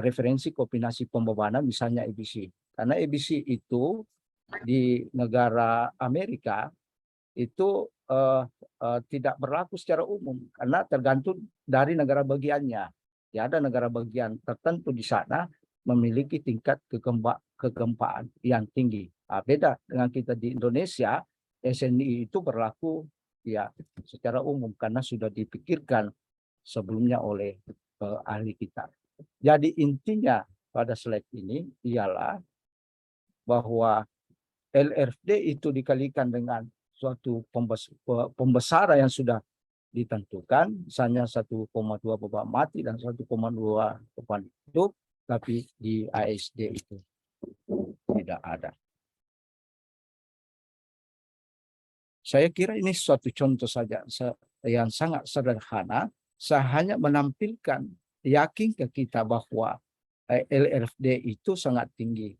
referensi kombinasi pembebanan, misalnya ABC. Karena ABC itu di negara Amerika itu tidak berlaku secara umum karena tergantung dari negara bagiannya. Ya, ada negara bagian tertentu di sana memiliki tingkat kegempaan yang tinggi. Nah, beda dengan kita di Indonesia, SNI itu berlaku ya secara umum karena sudah dipikirkan sebelumnya oleh ahli kita. Jadi intinya pada slide ini ialah bahwa LRFD itu dikalikan dengan suatu pembesaran yang sudah ditentukan, misalnya 1,2 beban mati dan 1,2 beban hidup, tapi di ASD itu tidak ada. Saya kira ini suatu contoh saja yang sangat sederhana. Saya hanya menampilkan yakin ke kita bahwa LRFD itu sangat tinggi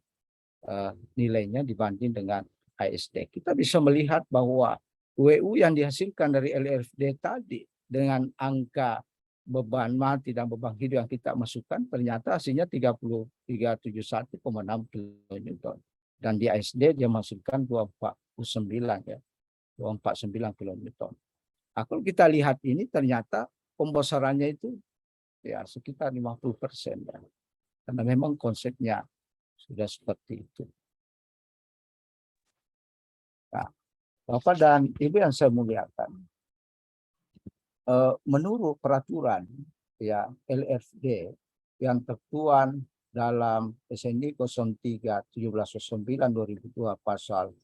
nilainya dibanding dengan ASD. Kita bisa melihat bahwa WU yang dihasilkan dari LRFD tadi dengan angka beban mati dan beban hidup yang kita masukkan ternyata hasilnya 371,6 kN. Dan di ASD dia masukkan 249 ya. 249 kN. Nah, kalau kita lihat ini ternyata pembesarannya itu ya sekitar 50% ya. Karena memang konsepnya sudah seperti itu. Nah, Bapak dan Ibu yang saya muliakan, menurut peraturan ya LRFD yang tertuang dalam SNI 03/1709/2002 pasal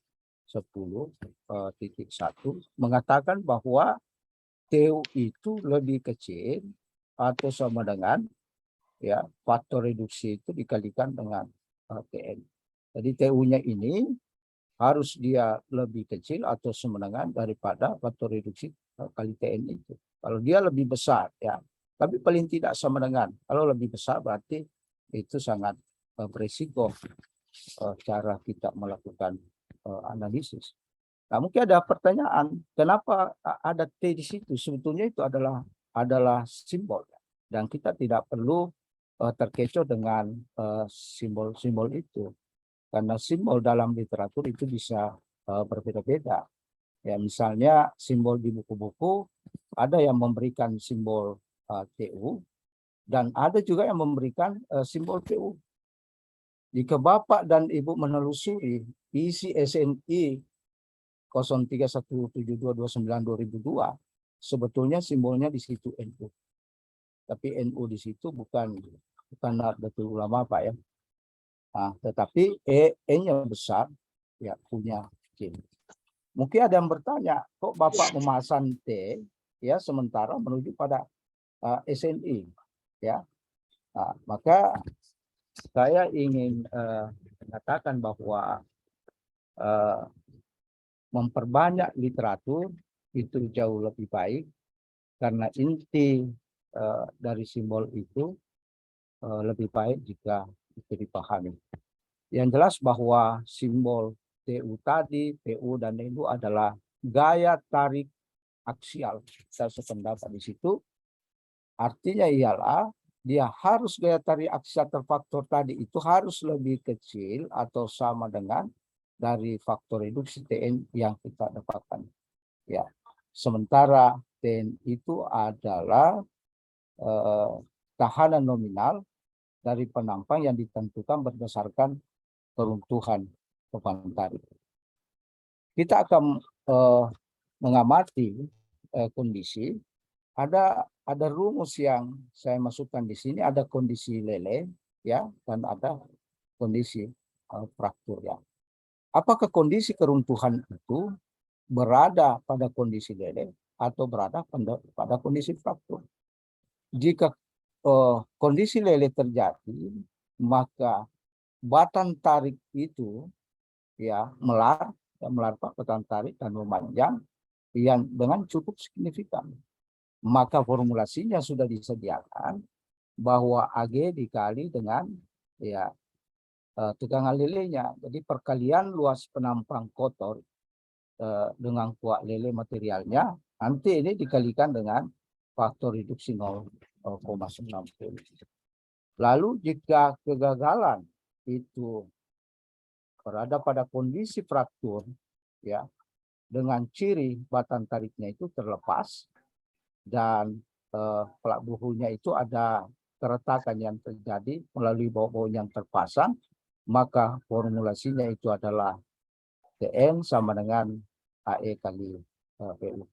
10.1 mengatakan bahwa TU itu lebih kecil atau sama dengan ya faktor reduksi itu dikalikan dengan TN. Jadi TU-nya ini harus dia lebih kecil atau sama dengan daripada faktor reduksi kali TN itu. Kalau dia lebih besar ya, tapi paling tidak sama dengan. Kalau lebih besar berarti itu sangat berisiko cara kita melakukan analisis. Nah, mungkin ada pertanyaan, kenapa ada T di situ? Sebetulnya itu adalah simbol dan kita tidak perlu terkecoh dengan simbol-simbol itu. Karena simbol dalam literatur itu bisa berbeda-beda. Ya, misalnya simbol di buku-buku ada yang memberikan simbol TU dan ada juga yang memberikan simbol PU. Jika Bapak dan Ibu menelusuri isi SNI 03/1722/2002 sebetulnya simbolnya di situ NU. Tapi NU di situ bukan Nahdlatul Ulama Pak ya. Nah, tetapi E-nya besar ya punya kecil. Mungkin ada yang bertanya, kok Bapak memasang T ya sementara menuju pada SNI ya. Nah, maka saya ingin mengatakan bahwa memperbanyak literatur itu jauh lebih baik karena inti dari simbol itu lebih baik jika itu dipahami. Yang jelas bahwa simbol TU tadi, PU dan NU adalah gaya tarik aksial. Saya sependapat di situ. Artinya ialah dia harus gaya tarik aksial terfaktor tadi itu harus lebih kecil atau sama dengan dari faktor reduksi TN yang kita dapatkan. Ya, sementara TN itu adalah tahanan nominal dari penampang yang ditentukan berdasarkan keruntuhan papan tarik. Kita akan mengamati kondisi. Ada rumus yang saya masukkan di sini, ada kondisi lele ya, dan ada kondisi fraktur ya. Apakah kondisi keruntuhan itu berada pada kondisi lele atau berada pada kondisi fraktur? Jika kondisi lele terjadi, maka batang tarik itu ya melar batang tarik dan memanjang yang dengan cukup signifikan. Maka formulasinya sudah disediakan bahwa AG dikali dengan ya tegangan lelenya. Jadi perkalian luas penampang kotor dengan kuat lele materialnya nanti ini dikalikan dengan faktor reduksi 0,90. Lalu jika kegagalan itu berada pada kondisi fraktur ya dengan ciri batang tariknya itu terlepas dan pelak buhunya itu ada keretakan yang terjadi melalui bau-bau yang terpasang, maka formulasinya itu adalah TN sama dengan AE kali PU.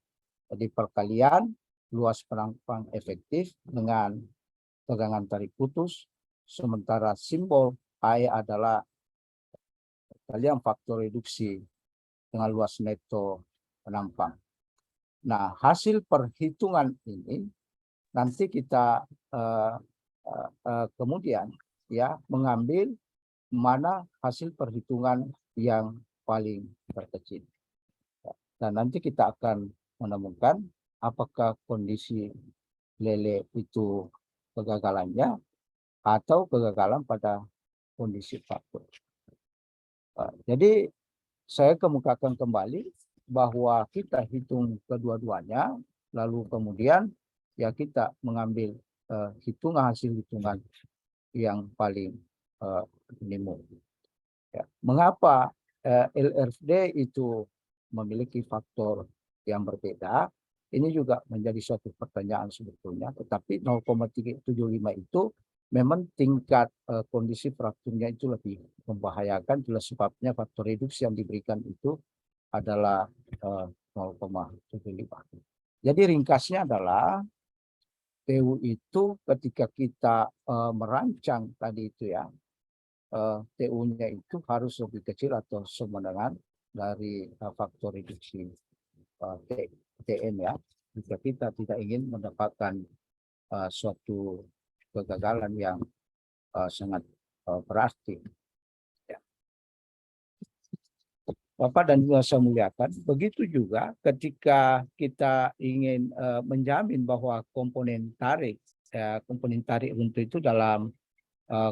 Jadi perkalian luas penampang efektif dengan tegangan tarik putus, sementara simbol AE adalah perkalian faktor reduksi dengan luas neto penampang. Nah, hasil perhitungan ini nanti kita kemudian ya mengambil mana hasil perhitungan yang paling terkecil. Dan nanti kita akan menemukan apakah kondisi lele itu kegagalannya atau kegagalan pada kondisi fraktur. Jadi saya kemukakan kembali bahwa kita hitung kedua-duanya, lalu kemudian ya kita mengambil hasil hitungan yang paling minimum. Ya. Mengapa LRFD itu memiliki faktor yang berbeda? Ini juga menjadi suatu pertanyaan sebetulnya, tetapi 0,375 itu memang tingkat kondisi frakturnya itu lebih membahayakan, itulah sebabnya faktor reduksi yang diberikan itu adalah 0,75. Jadi ringkasnya adalah TU itu ketika kita merancang tadi itu ya, TU-nya itu harus lebih kecil atau sama dengan dari faktor reduksi TN ya. Jika kita tidak ingin mendapatkan suatu kegagalan yang sangat berarti. Bapak dan Ibu saya muliakan, begitu juga ketika kita ingin menjamin bahwa komponen tarik runtuh itu dalam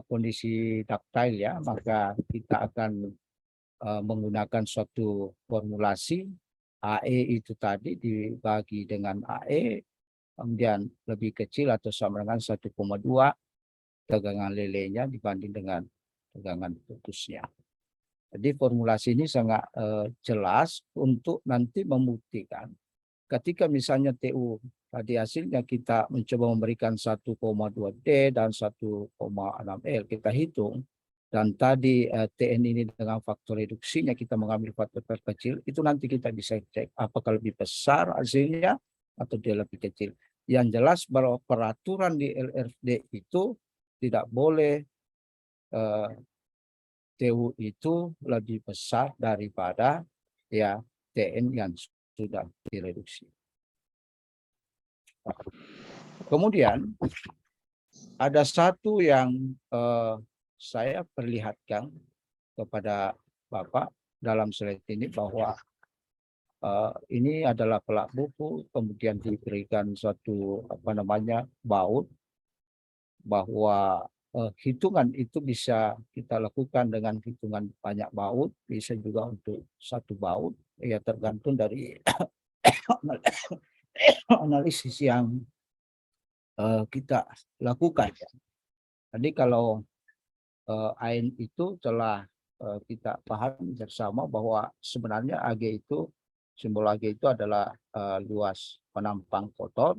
kondisi ductile ya, maka kita akan menggunakan suatu formulasi AE itu tadi dibagi dengan AE, kemudian lebih kecil atau sama dengan 1,2 tegangan lelenya dibanding dengan tegangan putusnya. Jadi formulasi ini sangat jelas untuk nanti membuktikan ketika misalnya TU tadi hasilnya kita mencoba memberikan 1,2D dan 1,6L kita hitung, dan tadi TN ini dengan faktor reduksinya kita mengambil faktor terkecil, itu nanti kita bisa cek apakah lebih besar hasilnya atau dia lebih kecil. Yang jelas bahwa peraturan di LRFD itu tidak boleh TU itu lebih besar daripada ya TN yang sudah direduksi. Kemudian ada satu yang saya perlihatkan kepada Bapak dalam slide ini bahwa ini adalah pelak buku, kemudian diberikan suatu baut, bahwa hitungan itu bisa kita lakukan dengan hitungan banyak baut, bisa juga untuk satu baut, ya tergantung dari analisis yang kita lakukan. Jadi kalau AIN itu telah kita pahami bersama bahwa sebenarnya AG itu, simbol AG itu adalah luas penampang kotor,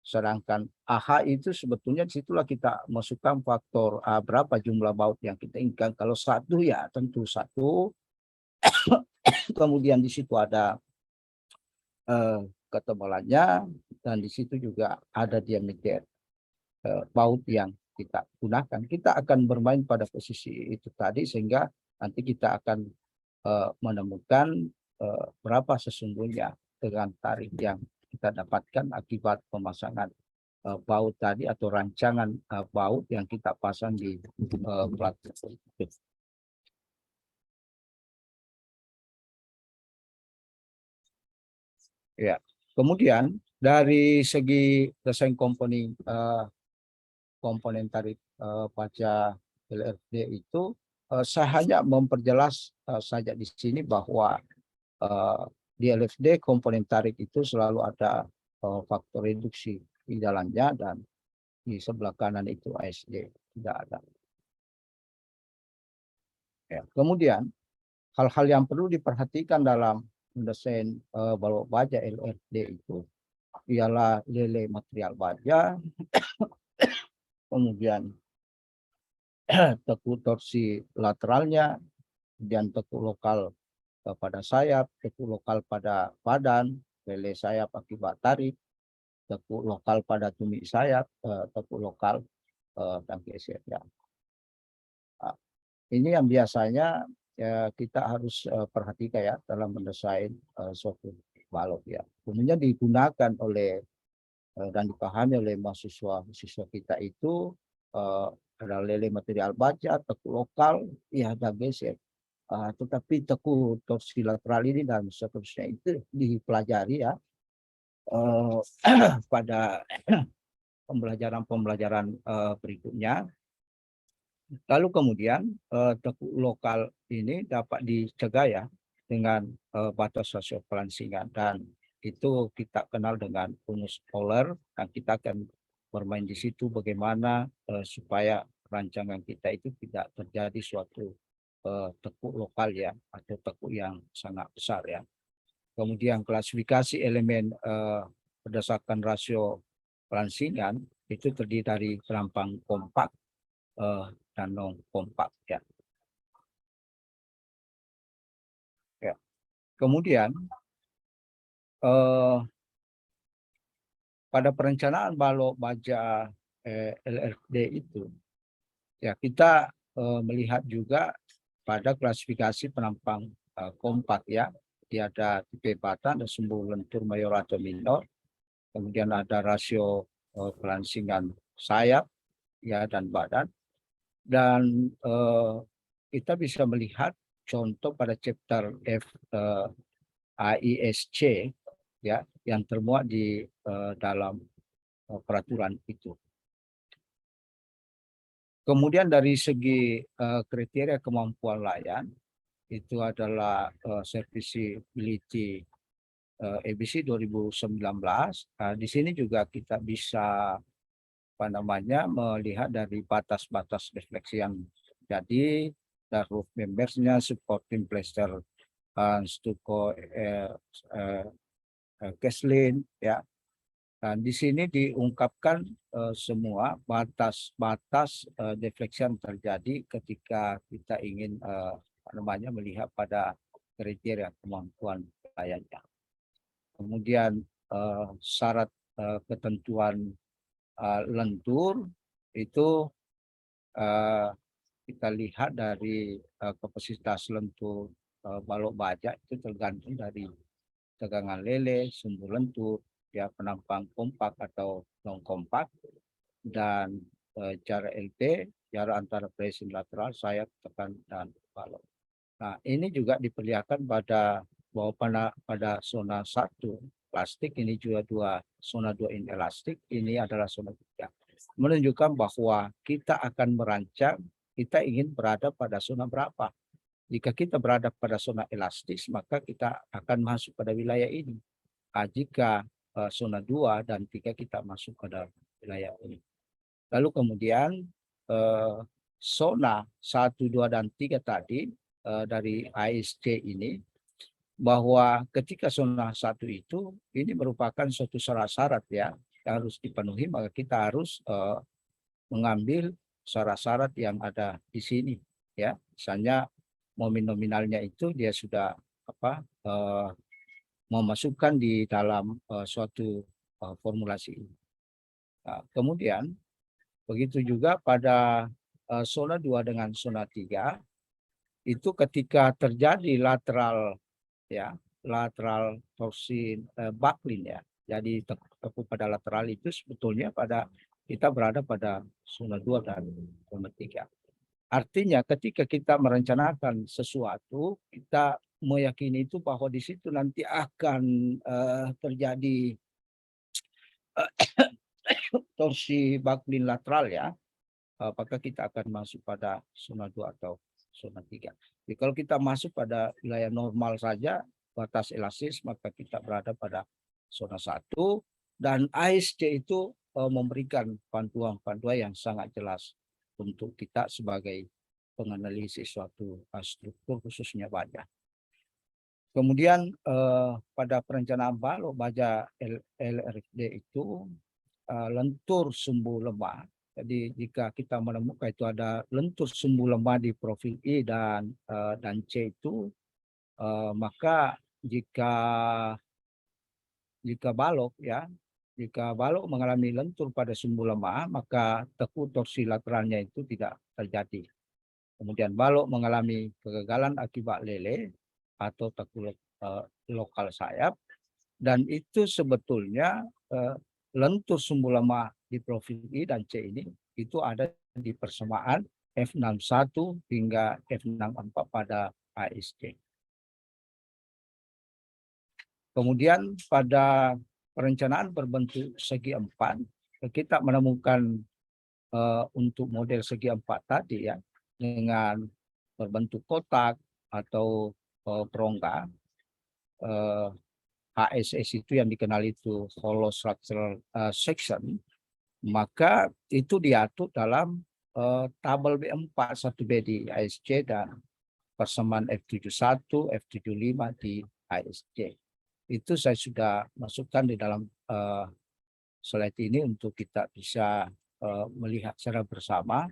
Sedangkan AH itu sebetulnya disitulah kita masukkan faktor berapa jumlah baut yang kita inginkan. Kalau satu ya tentu satu. Kemudian di situ ada ketebalannya, dan di situ juga ada diameter baut yang kita gunakan. Kita akan bermain pada posisi itu tadi sehingga nanti kita akan menemukan berapa sesungguhnya dengan tarif yang kita dapatkan akibat pemasangan baut tadi atau rancangan baut yang kita pasang di platform itu. Ya, kemudian dari segi desain komponen tarif baja LRD itu saya hanya memperjelas saja di sini bahwa di LFD komponen tarif itu selalu ada faktor reduksi di dalamnya, dan di sebelah kanan itu ASD tidak ada. Ya, kemudian hal-hal yang perlu diperhatikan dalam mendesain balok baja LRD itu ialah lele material baja, kemudian tekuk torsi lateralnya, kemudian tekuk lokal pada sayap, tekuk lokal pada badan, lele sayap akibat tarik, tekuk lokal pada tumit sayap, tekuk lokal dan geser ya. Ini yang biasanya ya, kita harus perhatikan ya dalam mendesain suatu balok ya. Umumnya digunakan oleh dan dipahami oleh mahasiswa kita itu ada lele material baja, tekuk lokal, ya ada geser. Tetapi tekuk torsi lateral ini dan seterusnya itu dipelajari ya pada pembelajaran berikutnya. Lalu kemudian tekuk lokal ini dapat dicegah ya dengan batas rasio pelansingan, dan itu kita kenal dengan rumus Euler, dan kita akan bermain di situ bagaimana supaya rancangan kita itu tidak terjadi suatu tekuk lokal ya atau tekuk yang sangat besar ya. Kemudian klasifikasi elemen berdasarkan rasio pelansingan itu terdiri dari perampang kompak dan non kompak ya. Kemudian pada perencanaan balok baja LRD itu ya kita melihat juga pada klasifikasi penampang kompak ya. Dia ada tipe batang dan sumbu lentur mayor atau minor. Kemudian ada rasio pelansingan sayap ya dan badan. Dan kita bisa melihat contoh pada chapter F AISC ya yang termuat di dalam peraturan itu. Kemudian dari segi kriteria kemampuan layan itu adalah serviceability ABC 2019. Di sini juga kita bisa melihat dari batas-batas refleksi yang jadi, dan roof membersnya, supporting plaster, stucco, keslin ya. Dan di sini diungkapkan semua batas-batas defleksi yang terjadi ketika kita ingin melihat pada kriteria kemampuan layannya. Kemudian syarat ketentuan lentur itu kita lihat dari kapasitas lentur balok baja itu tergantung dari tegangan lele, sumbu lentur, ya penampang kompak atau non kompak, dan jarak LT, jarak antara bracing lateral, sayap, tekan, dan balok. Nah, ini juga diperlihatkan pada zona 1 plastik, ini juga zona 2 inelastik, ini adalah zona 3. Menunjukkan bahwa kita akan merancang, kita ingin berada pada zona berapa. Jika kita berada pada zona elastis, maka kita akan masuk pada wilayah ini. Jika zona 2 dan 3 kita masuk pada wilayah ini. Lalu kemudian zona 1, 2, dan 3 tadi dari ASC ini, bahwa ketika zona 1 itu ini merupakan suatu syarat-syarat ya harus dipenuhi, maka kita harus mengambil syarat-syarat yang ada di sini, ya. Misalnya nominalnya itu dia sudah memasukkan di dalam suatu formulasi ini. Nah, kemudian begitu juga pada zona 2 dengan zona 3 itu ketika terjadi lateral torsin buckling ya. Jadi tekuk pada lateral itu sebetulnya kita berada pada zona 2 dan zona 3. Artinya ketika kita merencanakan sesuatu, kita meyakini itu bahwa di situ nanti akan terjadi torsi buckling lateral ya, apakah kita akan masuk pada zona 2 atau zona 3. Jadi kalau kita masuk pada wilayah normal saja, batas elastis, maka kita berada pada zona 1 dan ASC itu memberikan panduan-panduan yang sangat jelas untuk kita sebagai penganalisis suatu struktur khususnya baja. Kemudian pada perencanaan balok baja LRFD itu lentur sumbu lemah. Jadi jika kita menemukan itu ada lentur sumbu lemah di profil I dan C itu, maka jika balok mengalami lentur pada sumbu lemah, maka tekuk torsi lateralnya itu tidak terjadi. Kemudian balok mengalami kegagalan akibat lele atau tekuk lokal sayap, dan itu sebetulnya lentur sumbu lemah di profil I dan C ini itu ada di persamaan F61 hingga F64 pada ASC. Kemudian pada perencanaan berbentuk segi 4, kita menemukan untuk model segi 4 tadi ya, dengan berbentuk kotak atau perongga, HSS itu yang dikenal itu hollow structural section, maka itu diatur dalam tabel B4 1B di ASC dan persamaan F71, F75 di ASC. Itu saya sudah masukkan di dalam slide ini untuk kita bisa melihat secara bersama.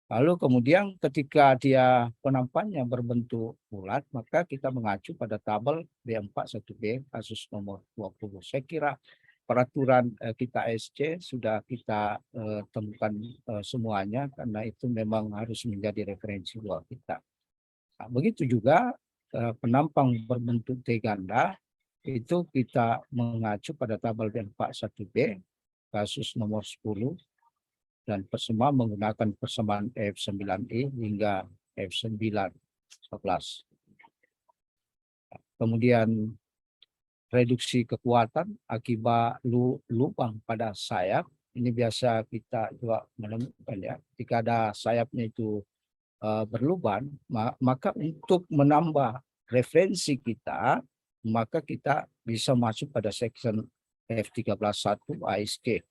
Lalu kemudian ketika dia penampannya berbentuk bulat, maka kita mengacu pada tabel B4 1B kasus nomor 20. Saya kira peraturan kita SC sudah kita temukan semuanya, karena itu memang harus menjadi referensi buat kita. Nah, begitu juga penampang berbentuk T ganda, itu kita mengacu pada tabel B4 1B kasus nomor 10 dan persamaan menggunakan persamaan F9E hingga F911. Kemudian reduksi kekuatan akibat lubang pada sayap, ini biasa kita juga menemukan ya, jika ada sayapnya itu berlubang, maka untuk menambah referensi kita, maka kita bisa masuk pada section F13.1 ASC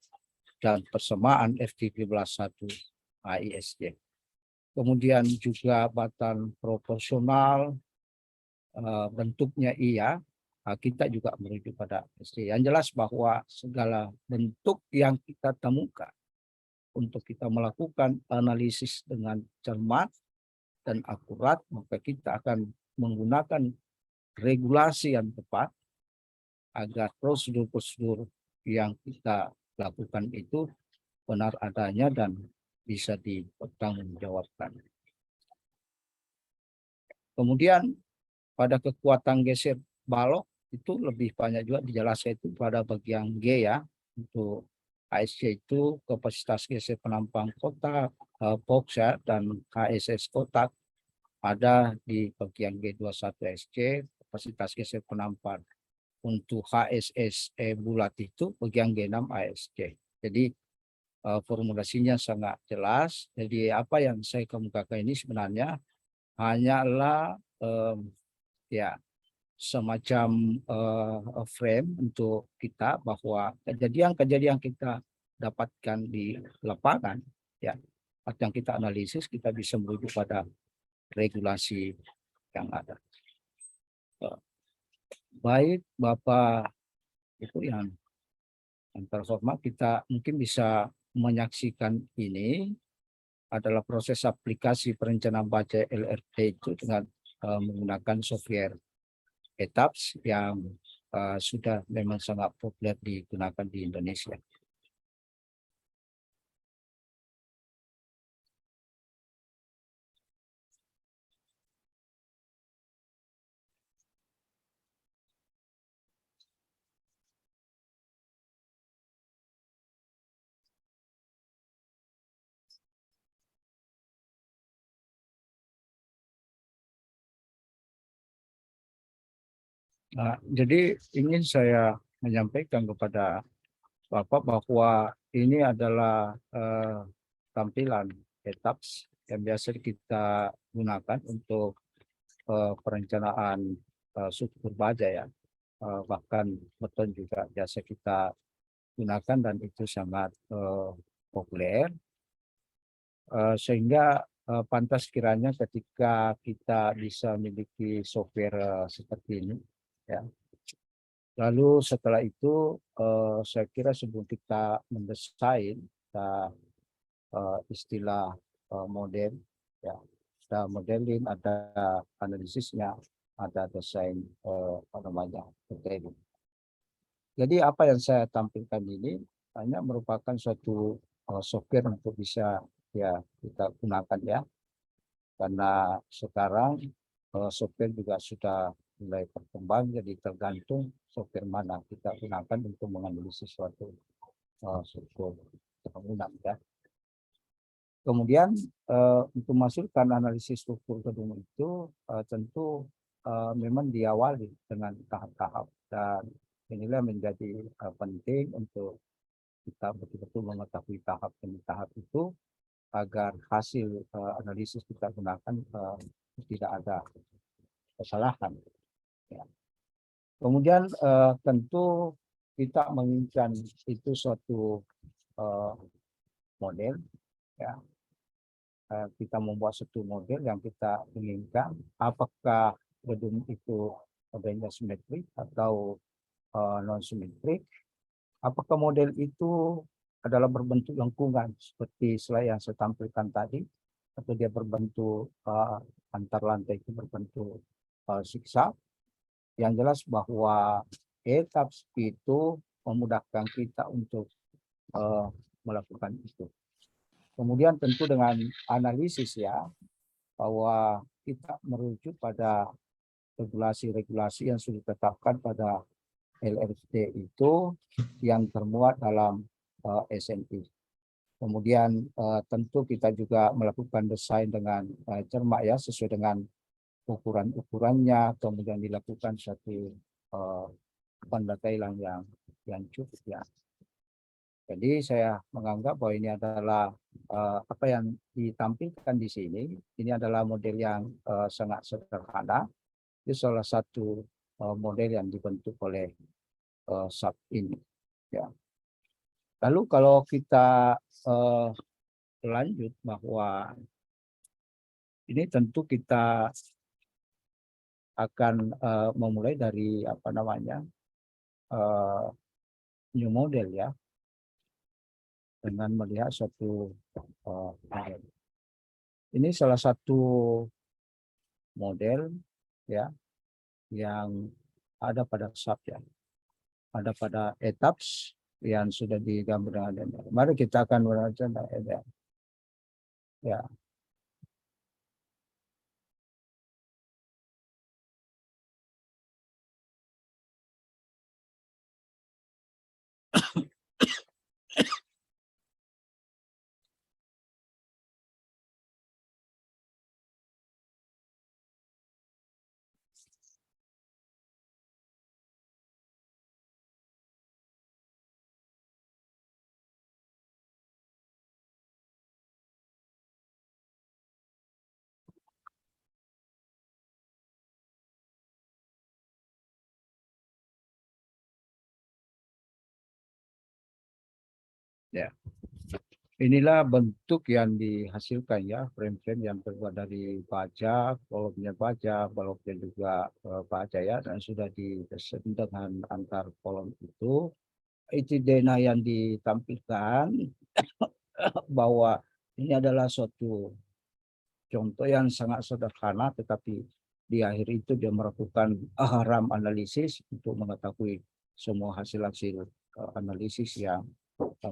dan persamaan F13.1 AISC. Kemudian juga batan proporsional, bentuknya iya, kita juga merujuk pada SC. Yang jelas bahwa segala bentuk yang kita temukan untuk kita melakukan analisis dengan cermat dan akurat, maka kita akan menggunakan regulasi yang tepat agar prosedur-prosedur yang kita lakukan itu benar adanya dan bisa dipertanggungjawabkan. Kemudian pada kekuatan geser balok itu lebih banyak juga dijelaskan itu pada bagian G ya. Untuk ASC itu kapasitas geser penampang kotak, box ya, dan HSS kotak ada di bagian G21 SC. Kapasitas geser penampang untuk HSS bulat itu bagian G6 ASC. Jadi formulasinya sangat jelas. Jadi apa yang saya kemukakan ini sebenarnya hanyalah ya semacam frame untuk kita bahwa kejadian-kejadian kita dapatkan di lapangan ya, yang kita analisis, kita bisa merujuk pada regulasi yang ada. Baik Bapak Ibu yang Yang terhormat, kita mungkin bisa menyaksikan ini adalah proses aplikasi perencanaan baja LRT itu dengan menggunakan software ETABS yang sudah memang sangat populer digunakan di Indonesia. Nah, jadi ingin saya menyampaikan kepada Bapak bahwa ini adalah tampilan ETABS yang biasa kita gunakan untuk perencanaan struktur baja ya. Bahkan beton juga biasa kita gunakan dan itu sangat populer. Sehingga pantas kiranya ketika kita bisa memiliki software seperti ini ya. Lalu setelah itu saya kira sebelum kita mendesain istilah model ya, ada modeling, ada analisisnya, ada desain detailing. Jadi apa yang saya tampilkan ini hanya merupakan suatu software untuk bisa ya kita gunakan ya, karena sekarang software juga sudah mulai berkembang, jadi tergantung software mana kita gunakan untuk menganalisis suatu struktur bangunan ya. Kemudian untuk masukkan analisis struktur gedung itu tentu memang diawali dengan tahap-tahap, dan inilah menjadi penting untuk kita betul-betul mengetahui tahap demi tahap itu agar hasil analisis kita gunakan tidak ada kesalahan. Ya. Kemudian tentu kita menginginkan itu suatu model, ya. Kita membuat suatu model yang kita inginkan, apakah gedung itu modelnya simetrik atau non simetrik, apakah model itu adalah berbentuk lengkungan seperti yang saya tampilkan tadi, atau dia berbentuk antar lantai itu berbentuk zigzag. Yang jelas bahwa ETABS itu memudahkan kita untuk melakukan itu. Kemudian tentu dengan analisis ya, bahwa kita merujuk pada regulasi-regulasi yang sudah ditetapkan pada LRT itu yang termuat dalam SNI. Kemudian tentu kita juga melakukan desain dengan cermat ya, sesuai dengan ukuran-ukurannya, kemudian dilakukan suatu pendetailan yang cukup ya. Jadi saya menganggap bahwa ini adalah apa yang ditampilkan di sini, ini adalah model yang sangat sederhana. Itu salah satu model yang dibentuk oleh SAP ini. Ya. Lalu kalau kita lanjut bahwa ini tentu kita akan memulai dari apa namanya new model ya, dengan melihat suatu model. Ini salah satu model ya yang ada pada SAP ya, ada pada ETABS yang sudah digambar dengan. Mari kita akan belajar ya. Ya. Inilah bentuk yang dihasilkan ya, frame-frame yang terbuat dari baja, kolomnya baja, baloknya juga baja ya, dan sudah didesain dengan antar kolom itu. itu dana yang ditampilkan bahwa ini adalah suatu contoh yang sangat sederhana, tetapi di akhir itu dia melakukan RAM analisis untuk mengetahui semua hasil-hasil analisis yang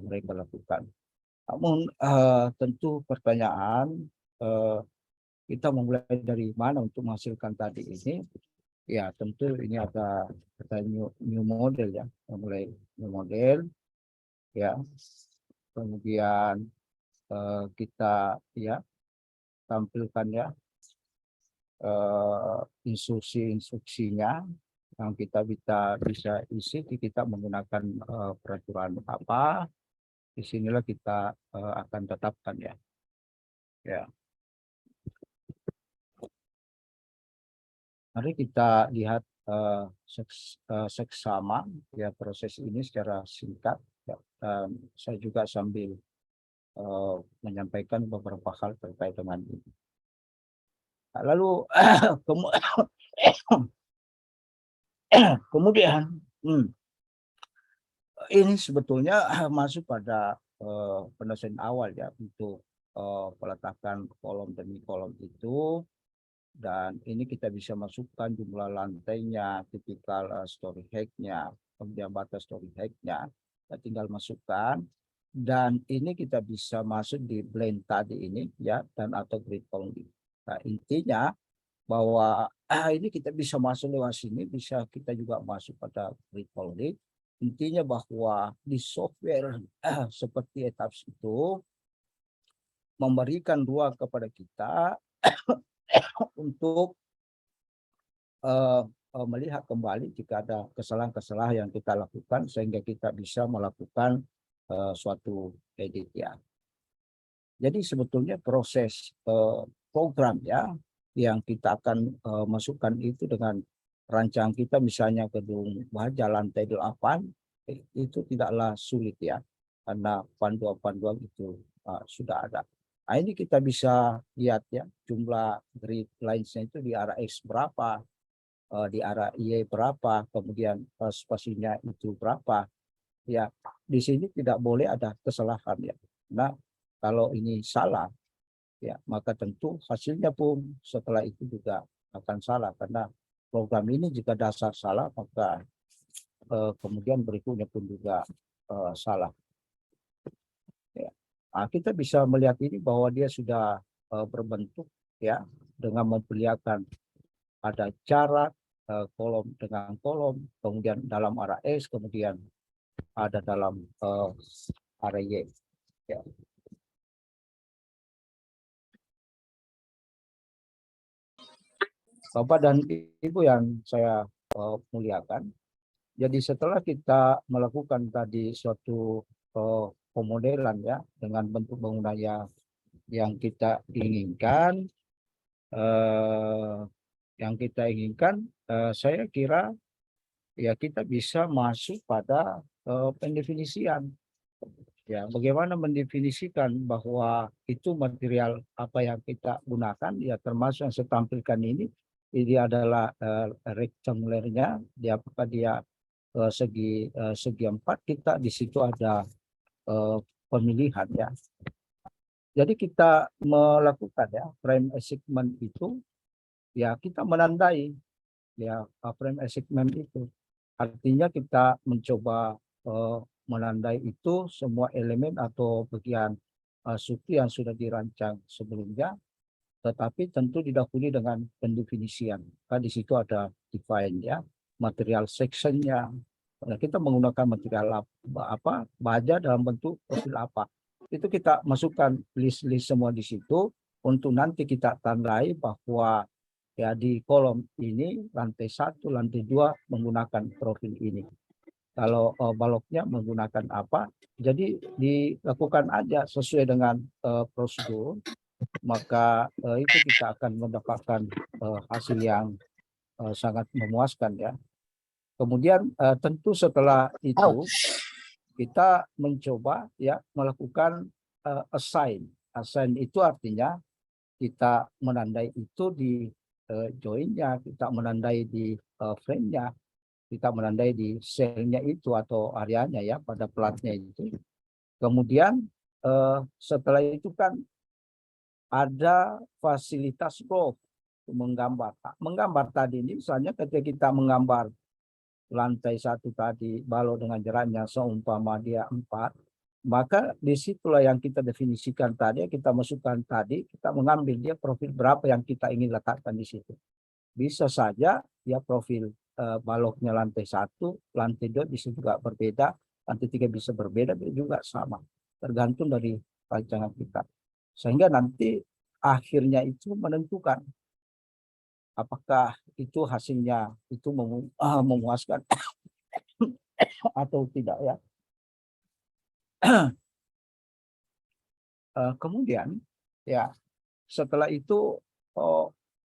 mereka lakukan. Namun tentu pertanyaan kita memulai dari mana untuk menghasilkan tadi ini? Ya tentu ini ada new model ya, mulai new model ya, kemudian kita ya tampilkan ya instruksi-instruksinya yang kita bisa isi. Kita menggunakan peraturan apa, disinilah kita akan tetapkan ya. Mari kita lihat seksama ya proses ini secara singkat ya. Saya juga sambil menyampaikan beberapa hal terkait dengan ini. Lalu kemudian ini sebetulnya masuk pada penyelesaian awal ya untuk peletakan kolom demi kolom itu. Dan ini kita bisa masukkan jumlah lantainya, tipikal story height-nya, kemudian batas story height-nya. Kita tinggal masukkan. Dan ini kita bisa masuk di blend tadi ini ya, dan atau grid bounding. Nah, intinya bahwa ini kita bisa masuk lewat sini, bisa kita juga masuk pada grid bounding. Intinya bahwa di software seperti ETABS itu memberikan ruang kepada kita untuk melihat kembali jika ada kesalahan-kesalahan yang kita lakukan, sehingga kita bisa melakukan suatu edit ya. Jadi sebetulnya proses program ya yang kita akan masukkan itu dengan rancangan kita, misalnya gedung baja lantai 8, itu tidaklah sulit ya, karena panduan-panduan itu sudah ada. Nah, ini kita bisa lihat ya jumlah grid lines-nya itu di arah X berapa, di arah Y berapa, kemudian spasinya itu berapa. Ya, di sini tidak boleh ada kesalahan ya. Nah, kalau ini salah ya, maka tentu hasilnya pun setelah itu juga akan salah, karena program ini jika dasar salah, maka kemudian berikutnya pun juga salah. Nah, kita bisa melihat ini bahwa dia sudah berbentuk ya, dengan memperlihatkan ada jarak kolom dengan kolom, kemudian dalam arah S, kemudian ada dalam arah Y. Ya. Bapak dan Ibu yang saya muliakan, jadi setelah kita melakukan tadi suatu pemodelan ya dengan bentuk bangunan yang kita inginkan, saya kira ya kita bisa masuk pada pendefinisian. Ya, bagaimana mendefinisikan bahwa itu material apa yang kita gunakan ya, termasuk yang saya tampilkan ini adalah rectangularnya, apakah dia segi 4, kita di situ ada pemilihan ya. Jadi kita melakukan ya frame assignment itu ya, kita menandai ya frame assignment itu. Artinya kita mencoba menandai itu semua elemen atau bagian struktur yang sudah dirancang sebelumnya, tetapi tentu didahului dengan pendefinisian. Kan di situ ada define ya, material section-nya. Nah, kita menggunakan material apa, baja dalam bentuk profil apa. Itu kita masukkan list-list semua di situ untuk nanti kita tandai bahwa ya di kolom ini lantai 1, lantai 2 menggunakan profil ini. Kalau baloknya menggunakan apa, jadi dilakukan aja sesuai dengan prosedur, maka itu kita akan mendapatkan hasil yang sangat memuaskan ya. Kemudian tentu setelah itu kita mencoba ya melakukan assign. Assign itu artinya kita menandai itu di join-nya, kita menandai di frame-nya. kita menandai di selnya itu atau areanya ya pada platnya itu. Kemudian setelah itu kan ada fasilitas pro menggambar. Menggambar tadi ini misalnya ketika kita menggambar lantai 1 tadi balok dengan jaraknya seumpama dia 4, maka disitulah yang kita definisikan tadi, kita masukkan tadi, kita mengambil dia profil berapa yang kita ingin letakkan di situ. Bisa saja ya profil baloknya lantai 1, lantai 2 bisa juga berbeda, lantai 3 bisa berbeda juga sama, tergantung dari rancangan kita. Sehingga nanti akhirnya itu menentukan apakah itu hasilnya itu memuaskan atau tidak ya. Kemudian ya setelah itu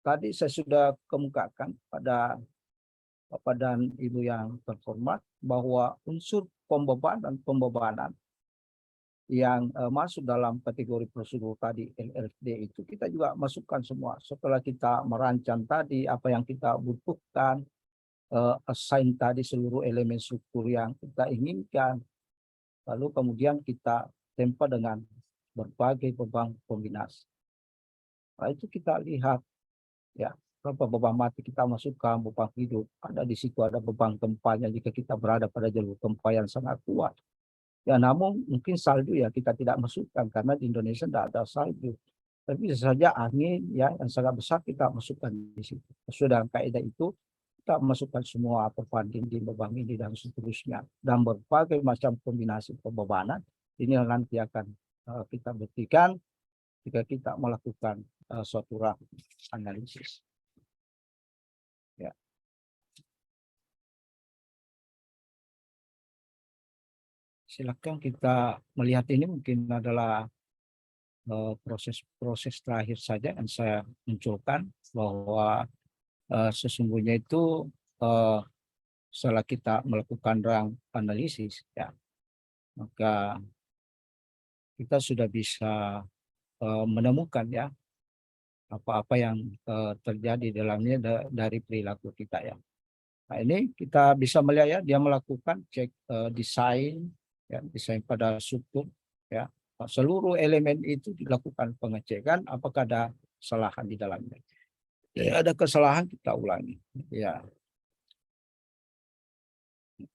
tadi saya sudah kemukakan pada Bapak dan Ibu yang terhormat bahwa unsur pembebanan yang masuk dalam kategori prosedur tadi LLD itu kita juga masukkan semua. Setelah kita merancang tadi apa yang kita butuhkan, assign tadi seluruh elemen struktur yang kita inginkan, lalu kemudian kita tempa dengan berbagai beban kombinasi. Nah, itu kita lihat ya berapa beban mati kita masukkan, beban hidup. Ada di situ ada beban gempanya jika kita berada pada jalur gempa yang sangat kuat. Ya namun mungkin salju ya kita tidak masukkan karena di Indonesia tidak ada salju. Tapi bisa saja angin ya yang sangat besar kita masukkan di situ. Sesuai dengan kaidah itu kita masukkan semua perbanding di beban ini dan seterusnya. Dan berbagai macam kombinasi pembebanan ini nanti akan kita buktikan jika kita melakukan suatu analisis. Ya. Silakan kita melihat ini mungkin adalah proses terakhir saja yang saya munculkan bahwa sesungguhnya itu setelah kita melakukan analisis ya maka kita sudah bisa menemukan ya apa-apa yang terjadi dalamnya dari perilaku kita ya. Nah ini kita bisa melihat ya dia melakukan cek desain ya desain pada struktur ya seluruh elemen itu dilakukan pengecekan apakah ada kesalahan di dalamnya. Ya, ada kesalahan kita ulangi ya.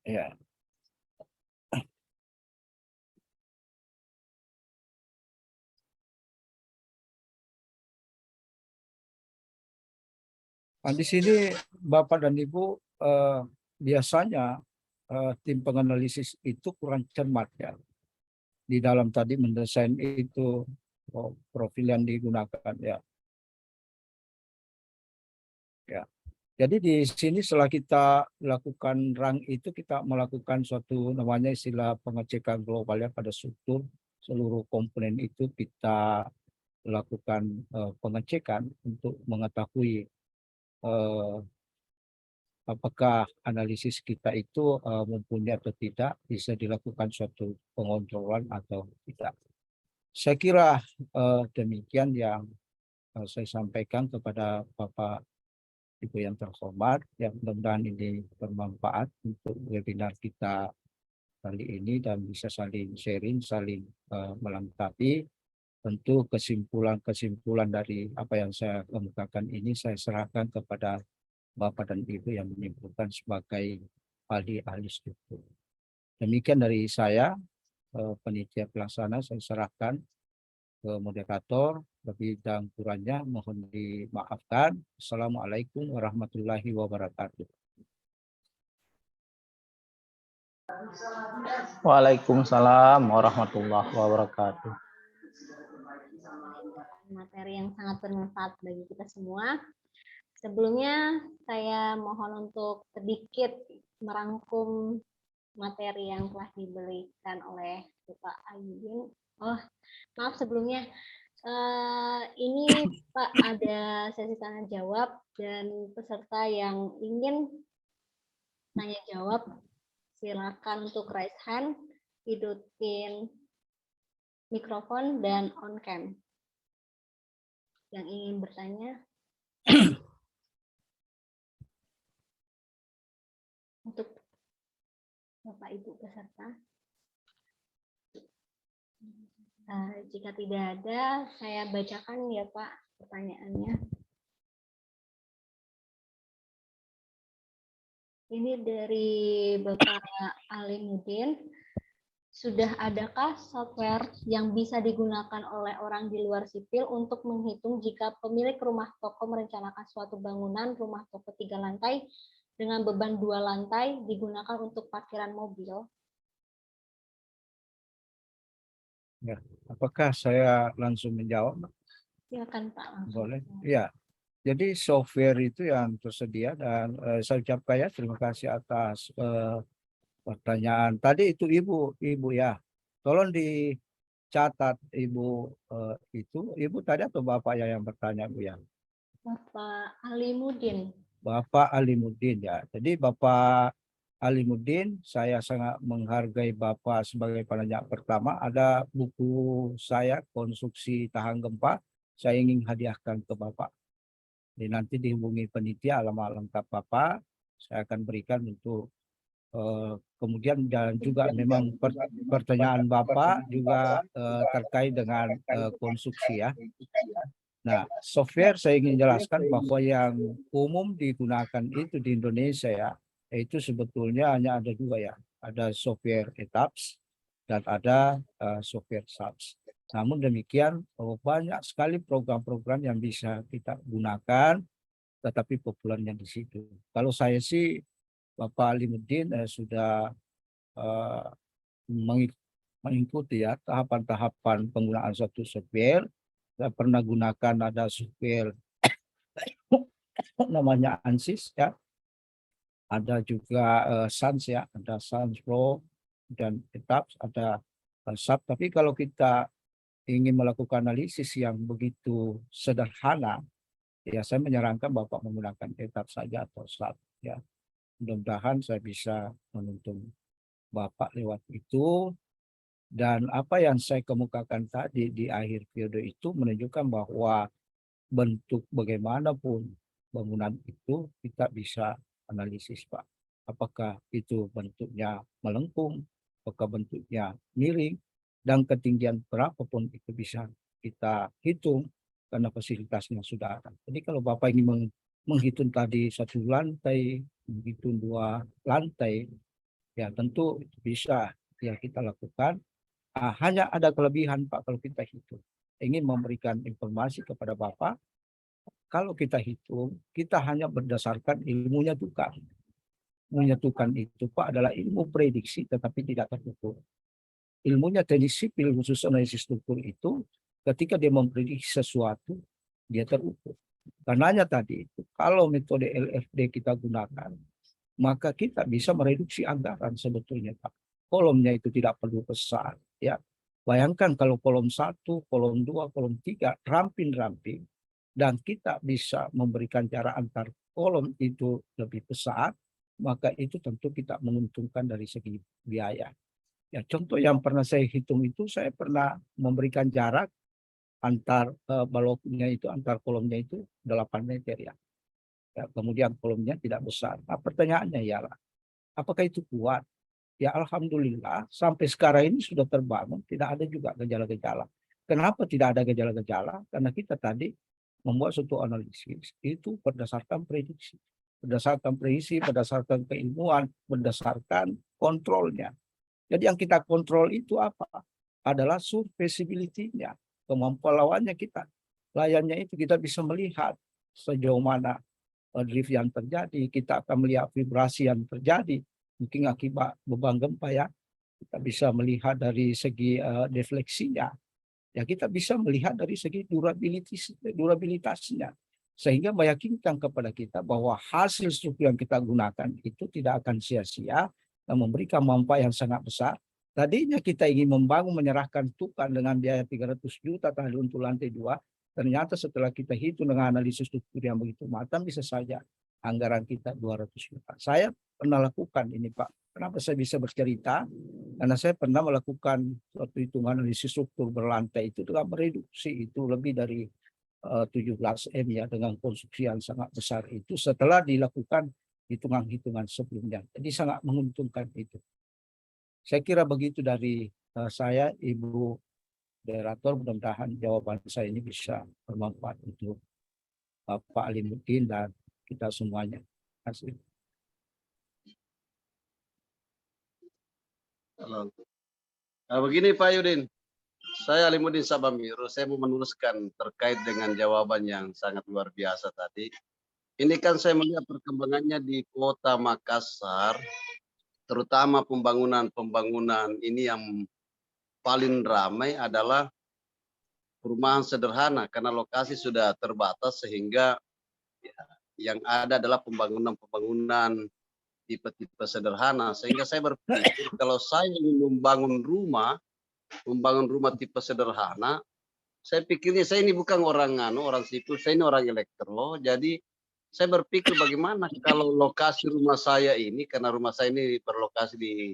Ya. Nah, di sini Bapak dan Ibu biasanya tim penganalisis itu kurang cermat ya di dalam tadi mendesain itu profil yang digunakan ya. Ya. Jadi di sini setelah kita lakukan itu kita melakukan suatu namanya istilah pengecekan global ya pada struktur seluruh komponen itu kita lakukan pengecekan untuk mengetahui apakah analisis kita itu mempunyai atau tidak, bisa dilakukan suatu pengontrolan atau tidak. Saya kira demikian yang saya sampaikan kepada Bapak Ibu yang terhormat, yang mudah-mudahan ini bermanfaat untuk webinar kita kali ini dan bisa saling sharing, saling melengkapi. Tentu kesimpulan-kesimpulan dari apa yang saya kemukakan ini saya serahkan kepada Bapak dan Ibu yang menyimpulkan sebagai ahli-ahli struktur. Demikian dari saya, panitia pelaksana, saya serahkan ke moderator. Lebih dan kurangnya mohon dimaafkan. Assalamualaikum warahmatullahi wabarakatuh. Waalaikumsalam warahmatullahi wabarakatuh. Materi yang sangat bermanfaat bagi kita semua. Sebelumnya saya mohon untuk sedikit merangkum materi yang telah diberikan oleh Bapak Ayudin. Oh, maaf sebelumnya. Ini Pak ada sesi tanya jawab dan peserta yang ingin tanya jawab silakan untuk raise hand, hidupin mikrofon dan on cam. Yang ingin bertanya. Untuk Bapak Ibu peserta. Jika tidak ada, saya bacakan ya Pak pertanyaannya. Ini dari Bapak Alimuddin. Sudah adakah software yang bisa digunakan oleh orang di luar sipil untuk menghitung jika pemilik rumah toko merencanakan suatu bangunan rumah toko 3 lantai dengan beban 2 lantai digunakan untuk parkiran mobil? Ya, apakah saya langsung menjawab? Silakan Pak langsung. Boleh. Ya. Jadi software itu yang tersedia dan saya ucapkan ya terima kasih atas pertanyaan. Tadi itu Ibu ya. Tolong dicatat Ibu Ibu tadi atau Bapak yang bertanya Bu ya? Bapak Alimuddin. Bapak Alimuddin ya. Jadi Bapak Alimuddin, saya sangat menghargai Bapak sebagai penanya pertama. Ada buku saya konstruksi tahan gempa. Saya ingin hadiahkan ke Bapak. Jadi nanti dihubungi panitia alamat lengkap Bapak, saya akan berikan untuk kemudian dan juga memang pertanyaan Bapak juga terkait dengan konstruksi ya. Nah, software saya ingin jelaskan bahwa yang umum digunakan itu di Indonesia ya, itu sebetulnya hanya ada 2 ya. Ada software ETABS dan ada software SAPS. Namun demikian banyak sekali program-program yang bisa kita gunakan, tetapi populernya di situ. Kalau saya sih Bapak Alimuddin sudah mengikuti ya tahapan-tahapan penggunaan suatu software. Saya pernah gunakan ada software namanya ANSYS ya. Ada juga SANS ya, ada SANS Pro dan ETABS, ada SAP. Tapi kalau kita ingin melakukan analisis yang begitu sederhana, ya saya menyarankan Bapak menggunakan ETABS saja atau SAP ya. Mudah-mudahan saya bisa menuntun Bapak lewat itu. Dan apa yang saya kemukakan tadi di akhir video itu menunjukkan bahwa bentuk bagaimanapun bangunan itu kita bisa analisis Pak. Apakah itu bentuknya melengkung, apakah bentuknya miring, dan ketinggian berapapun itu bisa kita hitung karena fasilitasnya sudah ada. Jadi kalau Bapak ingin menghitung tadi 1 lantai, menghitung 2 lantai, ya tentu itu bisa ya kita lakukan. Hanya ada kelebihan Pak kalau kita hitung. Ingin memberikan informasi kepada Bapak, kalau kita hitung, kita hanya berdasarkan ilmunya tukang. Ilmunya tukang itu Pak adalah ilmu prediksi tetapi tidak terukur. Ilmunya teknik sipil khusus analisis struktur itu ketika dia memprediksi sesuatu, dia terukur. Karenanya tadi itu kalau metode LFD kita gunakan, maka kita bisa mereduksi anggaran sebetulnya Pak. Kolomnya itu tidak perlu besar ya. Bayangkan kalau kolom 1, kolom 2, kolom 3 ramping-ramping dan kita bisa memberikan jarak antar kolom itu lebih besar, maka itu tentu kita menguntungkan dari segi biaya. Ya, contoh yang pernah saya hitung itu saya pernah memberikan jarak antar baloknya itu antar kolomnya itu 8 meter ya. Ya, kemudian kolomnya tidak besar. Nah, pertanyaannya ialah apakah itu kuat? Ya alhamdulillah sampai sekarang ini sudah terbangun, tidak ada juga gejala-gejala. Kenapa tidak ada gejala-gejala? Karena kita tadi membuat suatu analisis itu berdasarkan prediksi. Berdasarkan keilmuan, berdasarkan kontrolnya. Jadi yang kita kontrol itu apa? Adalah survivability-nya, kemampuan lawannya kita. Layarnya itu kita bisa melihat sejauh mana drift yang terjadi, kita akan melihat vibrasi yang terjadi, mungkin akibat beban gempa ya. Kita bisa melihat dari segi defleksinya. Ya kita bisa melihat dari segi durabilitasnya. Sehingga meyakinkan kepada kita bahwa hasil struktur yang kita gunakan itu tidak akan sia-sia dan memberikan manfaat yang sangat besar. Tadinya kita ingin membangun menyerahkan tukang dengan biaya 300 juta tadi untuk lantai 2. Ternyata setelah kita hitung dengan analisis struktur yang begitu matang, bisa saja anggaran kita 200 juta. Saya pernah lakukan ini Pak. Kenapa saya bisa bercerita? Karena saya pernah melakukan suatu hitungan analisis struktur berlantai itu dengan mereduksi itu lebih dari 17 M ya dengan konstruksi yang sangat besar itu setelah dilakukan hitungan-hitungan sebelumnya. Jadi sangat menguntungkan itu. Saya kira begitu dari saya, Ibu Moderator. Mudah-mudahan jawaban saya ini bisa bermanfaat untuk Pak Alimuddin dan kita semuanya. Terima kasih. Nah, begini Pak Yudin, saya Alimuddin Sabamiru, saya mau meneruskan terkait dengan jawaban yang sangat luar biasa tadi. Ini kan saya melihat perkembangannya di Kota Makassar, terutama pembangunan ini yang paling ramai adalah perumahan sederhana karena lokasi sudah terbatas sehingga yang ada adalah pembangunan tipe-tipe sederhana, sehingga saya berpikir kalau saya ingin membangun rumah tipe sederhana, saya pikirnya saya ini bukan orang sipil, saya ini orang elektro. Jadi saya berpikir bagaimana kalau lokasi rumah saya ini, karena rumah saya ini berlokasi di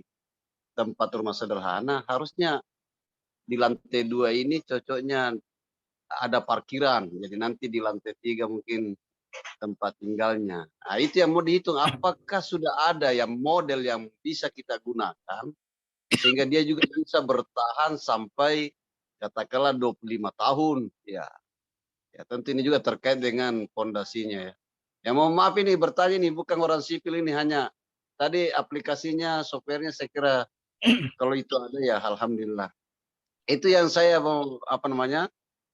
tempat rumah sederhana, harusnya di lantai 2 ini cocoknya ada parkiran. Jadi nanti di lantai 3 mungkin tempat tinggalnya. Nah, itu yang mau dihitung. Apakah sudah ada yang model yang bisa kita gunakan sehingga dia juga bisa bertahan sampai katakanlah 25 tahun. Ya, tentu ini juga terkait dengan fondasinya ya. Ya mohon maaf ini bertanya ini bukan orang sipil, ini hanya tadi aplikasinya, softwarenya saya kira kalau itu ada ya alhamdulillah. Itu yang saya mau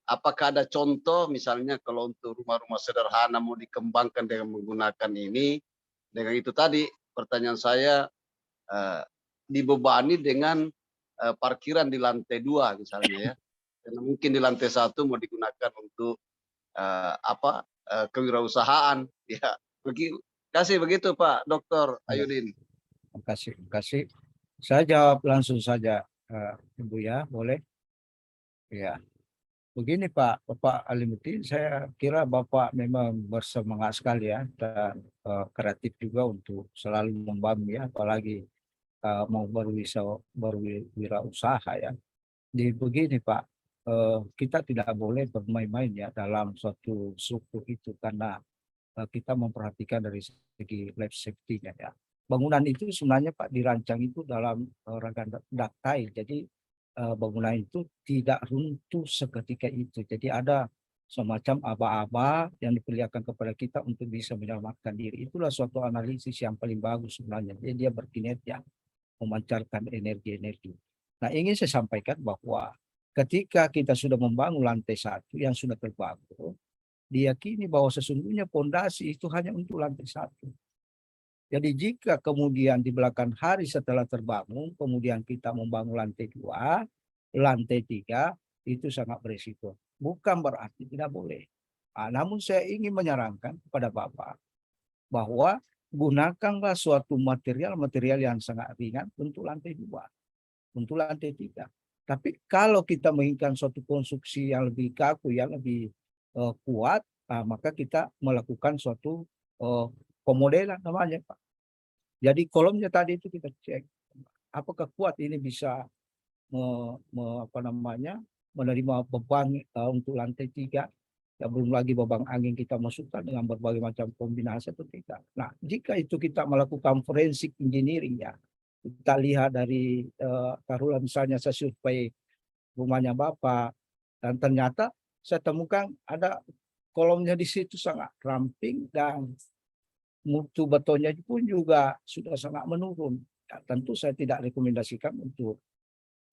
apakah ada contoh misalnya kalau untuk rumah-rumah sederhana mau dikembangkan dengan menggunakan ini, dengan itu tadi pertanyaan saya dibebani dengan parkiran di lantai 2 misalnya ya. Karena mungkin di lantai 1 mau digunakan untuk kewirausahaan ya. Begitu Pak Dr. Ayudin. Terima kasih. Saya jawab langsung saja, Ibu ya, boleh? Ya. Begini Bapak Alimuddin, saya kira Bapak memang bersemangat sekali ya dan kreatif juga untuk selalu membangun ya, apalagi mau berwirausaha ya. Jadi begini Pak, kita tidak boleh bermain-main ya dalam suatu struktur itu karena kita memperhatikan dari segi life safety-nya ya. Bangunan itu sebenarnya Pak dirancang itu dalam rangka ductile, jadi bangunan itu tidak runtuh seketika itu. Jadi ada semacam aba-aba yang diperlihatkan kepada kita untuk bisa menyelamatkan diri. Itulah suatu analisis yang paling bagus sebenarnya. Jadi dia berkinerja memancarkan energi-energi. Nah, ingin saya sampaikan bahwa ketika kita sudah membangun lantai 1 yang sudah terbangun, diyakini bahwa sesungguhnya pondasi itu hanya untuk lantai 1. Jadi jika kemudian di belakang hari setelah terbangun, kemudian kita membangun lantai 2, lantai 3, itu sangat berisiko. Bukan berarti tidak boleh. Namun saya ingin menyarankan kepada Bapak bahwa gunakanlah suatu material yang sangat ringan untuk lantai 2, untuk lantai 3. Tapi kalau kita menginginkan suatu konstruksi yang lebih kaku, yang lebih kuat, maka kita melakukan suatu pemodelan namanya Pak. Jadi kolomnya tadi itu kita cek apakah kuat ini bisa menerima beban untuk lantai 3. Ya, belum lagi beban angin kita masukkan dengan berbagai macam kombinasi atau tidak. Nah, jika itu kita melakukan forensik engineering ya, kita lihat dari taruhlah misalnya saya survei rumahnya Bapak dan ternyata saya temukan ada kolomnya di situ sangat ramping dan mutu betonnya pun juga sudah sangat menurun. Ya, tentu saya tidak rekomendasikan untuk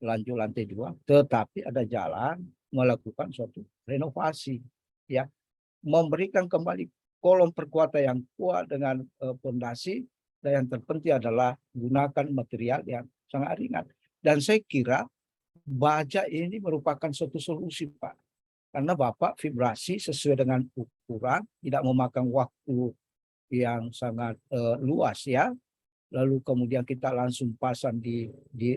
lanjut lantai 2, tetapi ada jalan melakukan suatu renovasi, ya, memberikan kembali kolom perkuatan yang kuat dengan fondasi, dan yang terpenting adalah gunakan material yang sangat ringan. Dan saya kira baja ini merupakan suatu solusi Pak, karena Bapak vibrasi sesuai dengan ukuran, tidak memakan waktu yang sangat luas ya. Lalu kemudian kita langsung pasang di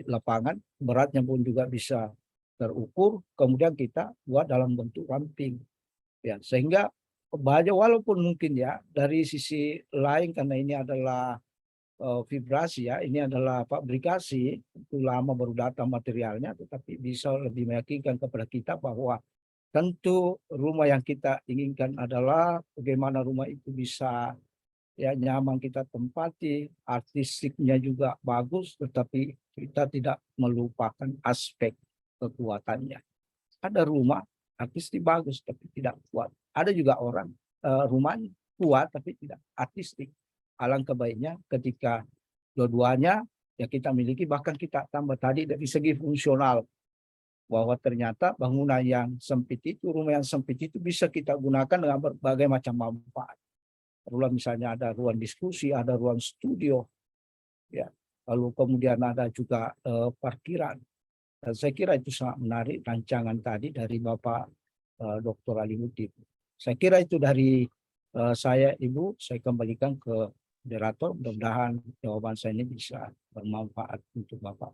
lapangan, beratnya pun juga bisa terukur, kemudian kita buat dalam bentuk ramping. Ya, sehingga baja walaupun mungkin ya dari sisi lain karena ini adalah vibrasi ya, ini adalah fabrikasi, itu lama baru datang materialnya, tetapi bisa lebih meyakinkan kepada kita bahwa tentu rumah yang kita inginkan adalah bagaimana rumah itu bisa ya nyaman kita tempati, artistiknya juga bagus, tetapi kita tidak melupakan aspek kekuatannya. Ada rumah artistik bagus tapi tidak kuat. Ada juga orang rumahnya kuat tapi tidak artistik. Alangkah baiknya ketika dua-duanya ya kita miliki, bahkan kita tambah tadi dari segi fungsional, bahwa ternyata bangunan yang sempit itu, rumah yang sempit itu bisa kita gunakan dengan berbagai macam manfaat. Lalu misalnya ada ruang diskusi, ada ruang studio, ya. Lalu kemudian ada juga parkiran. Dan saya kira itu sangat menarik rancangan tadi dari Bapak Dr. Alimuddin. Saya kira itu dari saya, Ibu. Saya kembalikan ke moderator. Mudah-mudahan jawaban saya ini bisa bermanfaat untuk Bapak.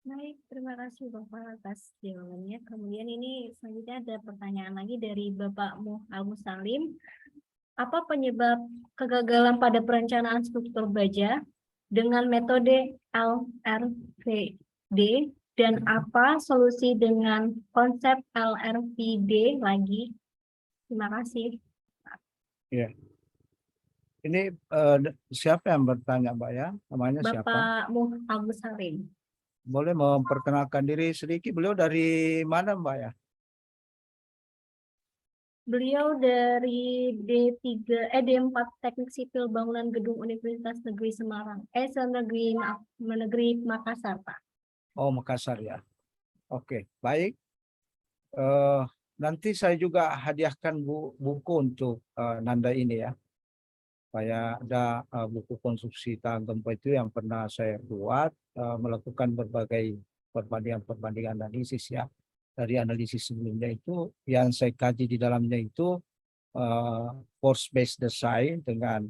Baik, terima kasih Bapak atas jawabannya. Kemudian ini selanjutnya ada pertanyaan lagi dari Bapak Al-Musalim. Apa penyebab kegagalan pada perencanaan struktur baja dengan metode LRVD dan apa solusi dengan konsep LRVD lagi? Terima kasih. Ya. Ini siapa yang bertanya, Mbak ya? Namanya siapa? Bapak Al-Musalim. Boleh memperkenalkan diri sedikit. Beliau dari mana, Mbak ya? Beliau dari D4 Teknik Sipil Bangunan Gedung Universitas Negeri Semarang. Negeri Makassar, Pak. Oh, Makassar ya. Oke, baik. Nanti saya juga hadiahkan buku untuk Nanda ini ya. Supaya ada buku konstruksi tahan gempa itu yang pernah saya buat, melakukan berbagai perbandingan analisis ya. Dari analisis sebelumnya itu yang saya kaji di dalamnya itu force based design dengan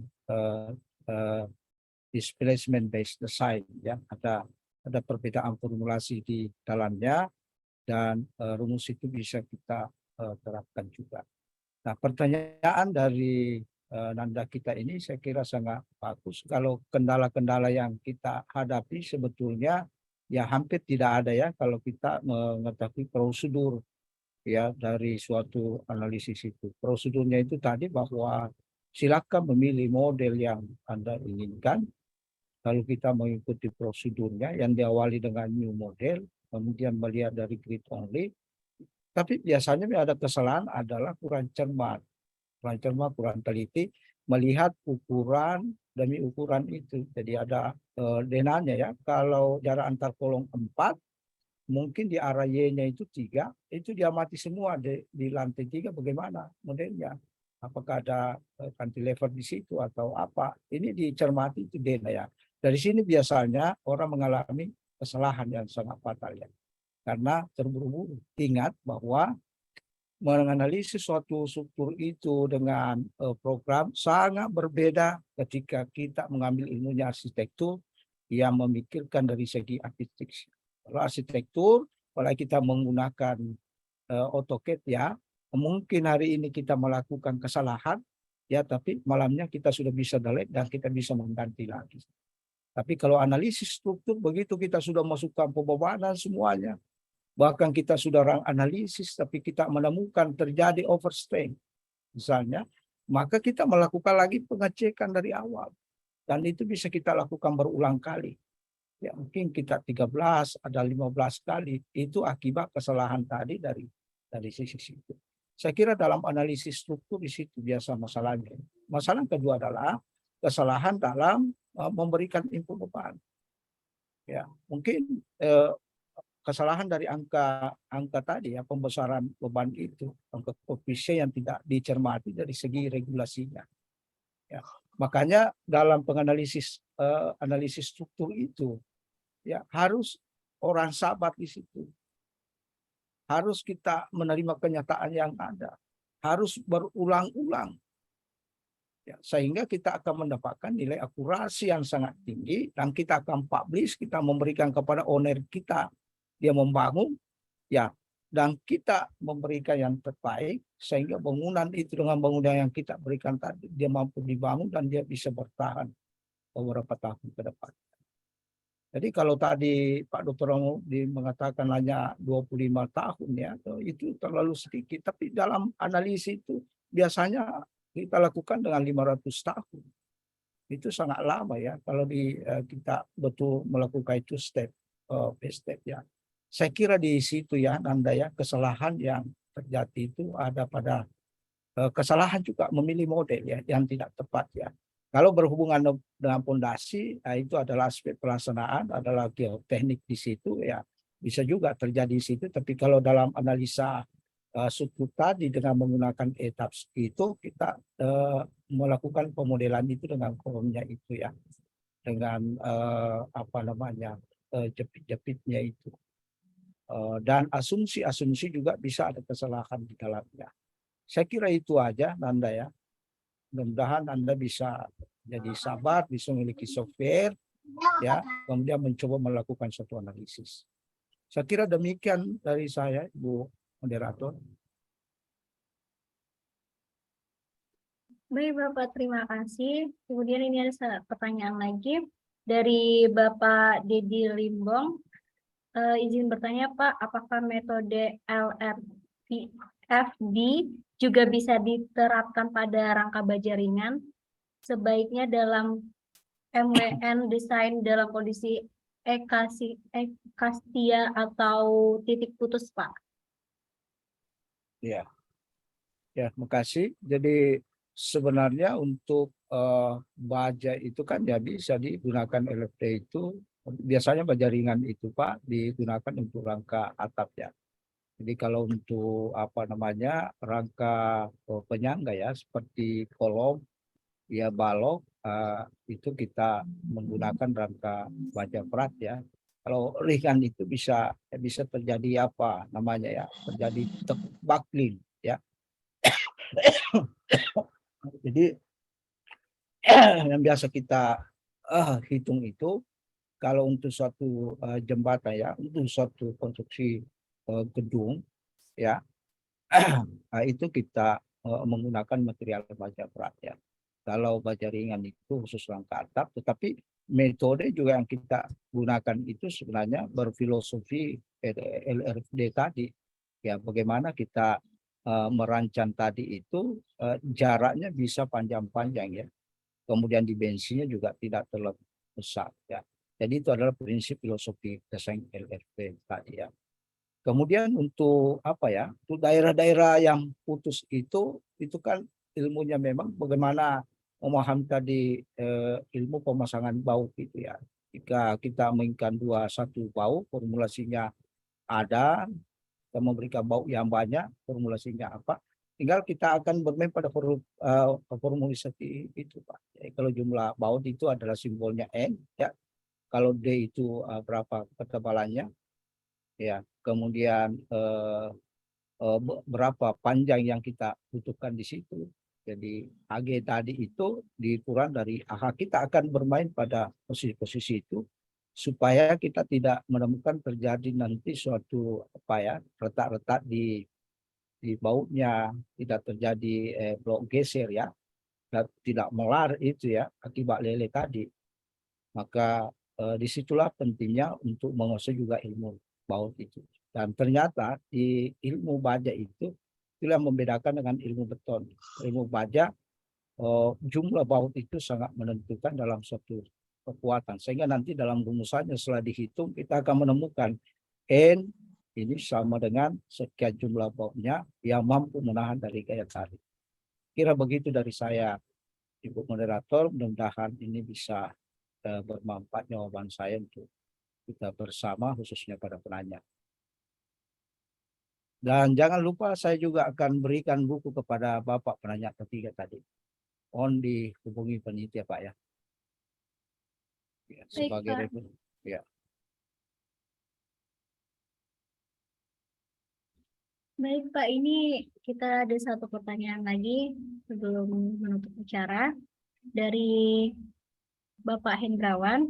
displacement based design ya. Ada perbedaan formulasi di dalamnya dan rumus itu bisa kita terapkan juga. Nah, pertanyaan dari Nanda kita ini saya kira sangat bagus. Kalau kendala-kendala yang kita hadapi sebetulnya ya hampir tidak ada ya kalau kita mengetahui prosedur ya dari suatu analisis itu. Prosedurnya itu tadi bahwa silakan memilih model yang Anda inginkan, lalu kita mengikuti prosedurnya yang diawali dengan new model, kemudian melihat dari grid only. Tapi biasanya ada kesalahan adalah kurang cermat, kurang teliti melihat ukuran demi ukuran itu. Jadi ada denanya ya, kalau jarak antar kolom 4, mungkin di area Y-nya itu 3, itu diamati semua di lantai 3 bagaimana modelnya. Apakah ada cantilever di situ atau apa. Ini dicermati itu dena ya. Dari sini biasanya orang mengalami kesalahan yang sangat fatal ya. Karena terburu-buru. Ingat bahwa menganalisis suatu struktur itu dengan program sangat berbeda ketika kita mengambil ilmunya arsitektur yang memikirkan dari segi arsitektur. Kalau arsitektur, kalau kita menggunakan AutoCAD ya, mungkin hari ini kita melakukan kesalahan ya, tapi malamnya kita sudah bisa delete dan kita bisa mengganti lagi. Tapi kalau analisis struktur, begitu kita sudah masukkan pembebanan semuanya, bahkan kita sudah analisis, tapi kita menemukan terjadi overstrain, misalnya, maka kita melakukan lagi pengecekan dari awal. Dan itu bisa kita lakukan berulang kali. Ya, mungkin kita 13, ada 15 kali. Itu akibat kesalahan tadi dari sisi itu. Saya kira dalam analisis struktur di situ biasa masalahnya. Masalah kedua adalah kesalahan dalam memberikan input beban. Ya, mungkin kesalahan dari angka tadi ya, pembesaran beban itu, angka koefisien yang tidak dicermati dari segi regulasinya. Ya, makanya dalam penganalisis analisis struktur itu ya harus orang sabar di situ. Harus kita menerima kenyataan yang ada. Harus berulang-ulang. Ya, sehingga kita akan mendapatkan nilai akurasi yang sangat tinggi dan kita akan publish, kita memberikan kepada owner kita, dia membangun ya, dan kita memberikan yang terbaik sehingga bangunan itu dengan bangunan yang kita berikan tadi dia mampu dibangun dan dia bisa bertahan beberapa tahun ke depan. Jadi kalau tadi Pak Dr. mengatakan hanya 25 tahun ya, itu terlalu sedikit. Tapi dalam analisis itu biasanya kita lakukan dengan 500 tahun. Itu sangat lama ya kalau kita betul melakukan itu step by step ya. Saya kira di situ ya Nanda ya, kesalahan yang terjadi itu ada pada kesalahan juga memilih model ya yang tidak tepat ya. Kalau berhubungan dengan pondasi, nah itu adalah aspek pelaksanaan, adalah geoteknik di situ ya, bisa juga terjadi di situ. Tapi kalau dalam analisa struktur tadi dengan menggunakan etap itu, kita melakukan pemodelan itu dengan kolomnya itu ya, dengan jepit-jepitnya itu. Dan asumsi-asumsi juga bisa ada kesalahan di dalamnya. Saya kira itu aja Nanda ya. Mudah-mudahan Anda bisa jadi sabar, bisa memiliki software, ya, kemudian mencoba melakukan suatu analisis. Saya kira demikian dari saya, Ibu Moderator. Baik Bapak, terima kasih. Kemudian ini ada pertanyaan lagi dari Bapak Dedi Limbong. Izin bertanya Pak, apakah metode LRFD juga bisa diterapkan pada rangka baja ringan? Sebaiknya dalam MWN desain dalam kondisi ekastia atau titik putus Pak? Ya, terima kasih. Jadi sebenarnya untuk baja itu kan ya bisa digunakan LFD itu biasanya baja ringan itu Pak digunakan untuk rangka atap ya. Jadi kalau untuk rangka penyangga ya seperti kolom ya balok itu kita menggunakan rangka baja berat ya. Kalau ringan itu bisa terjadi terjadi buckling ya. Jadi yang biasa kita hitung itu kalau untuk suatu jembatan ya, untuk suatu konstruksi gedung ya, itu kita menggunakan material baja berat ya. Kalau baja ringan itu khusus rangka atap, tetapi metode juga yang kita gunakan itu sebenarnya berfilosofi LRFD tadi. Ya, bagaimana kita merancang tadi itu jaraknya bisa panjang-panjang ya. Kemudian dimensinya juga tidak terlalu besar ya. Jadi itu adalah prinsip filosofi desain LRFD tadi ya. Kemudian untuk untuk daerah-daerah yang putus itu kan ilmunya memang bagaimana memahami tadi ilmu pemasangan baut itu ya. Jika kita menginginkan satu baut, formulasinya ada, kita memberikan baut yang banyak, formulasinya apa? Tinggal kita akan bermain pada formulasi itu Pak. Jadi, kalau jumlah baut itu adalah simbolnya N ya. Kalau D itu berapa ketebalannya ya. Kemudian berapa panjang yang kita butuhkan di situ. Jadi AG tadi itu dikurang dari AH, kita akan bermain pada posisi-posisi itu supaya kita tidak menemukan terjadi nanti suatu retak-retak di bautnya, tidak terjadi blok geser ya, tidak melar itu ya akibat lele tadi. Maka disitulah pentingnya untuk menguasai juga ilmu baut itu. Dan ternyata di ilmu baja itu itulah yang membedakan dengan ilmu beton. Ilmu baja jumlah baut itu sangat menentukan dalam suatu kekuatan. Sehingga nanti dalam rumusannya setelah dihitung kita akan menemukan N ini sama dengan sekian jumlah bautnya yang mampu menahan dari gaya tarik. Kira begitu dari saya, Ibu Moderator. Mudah-mudahan ini bisa bermanfaat jawaban saya untuk kita bersama khususnya pada penanya. Dan jangan lupa saya juga akan berikan buku kepada Bapak penanya ketiga tadi. Mohon dihubungi panitia Pak ya. Sebagai referensi. Ya. Baik Pak, ini kita ada satu pertanyaan lagi sebelum menutup acara dari Bapak Hendrawan.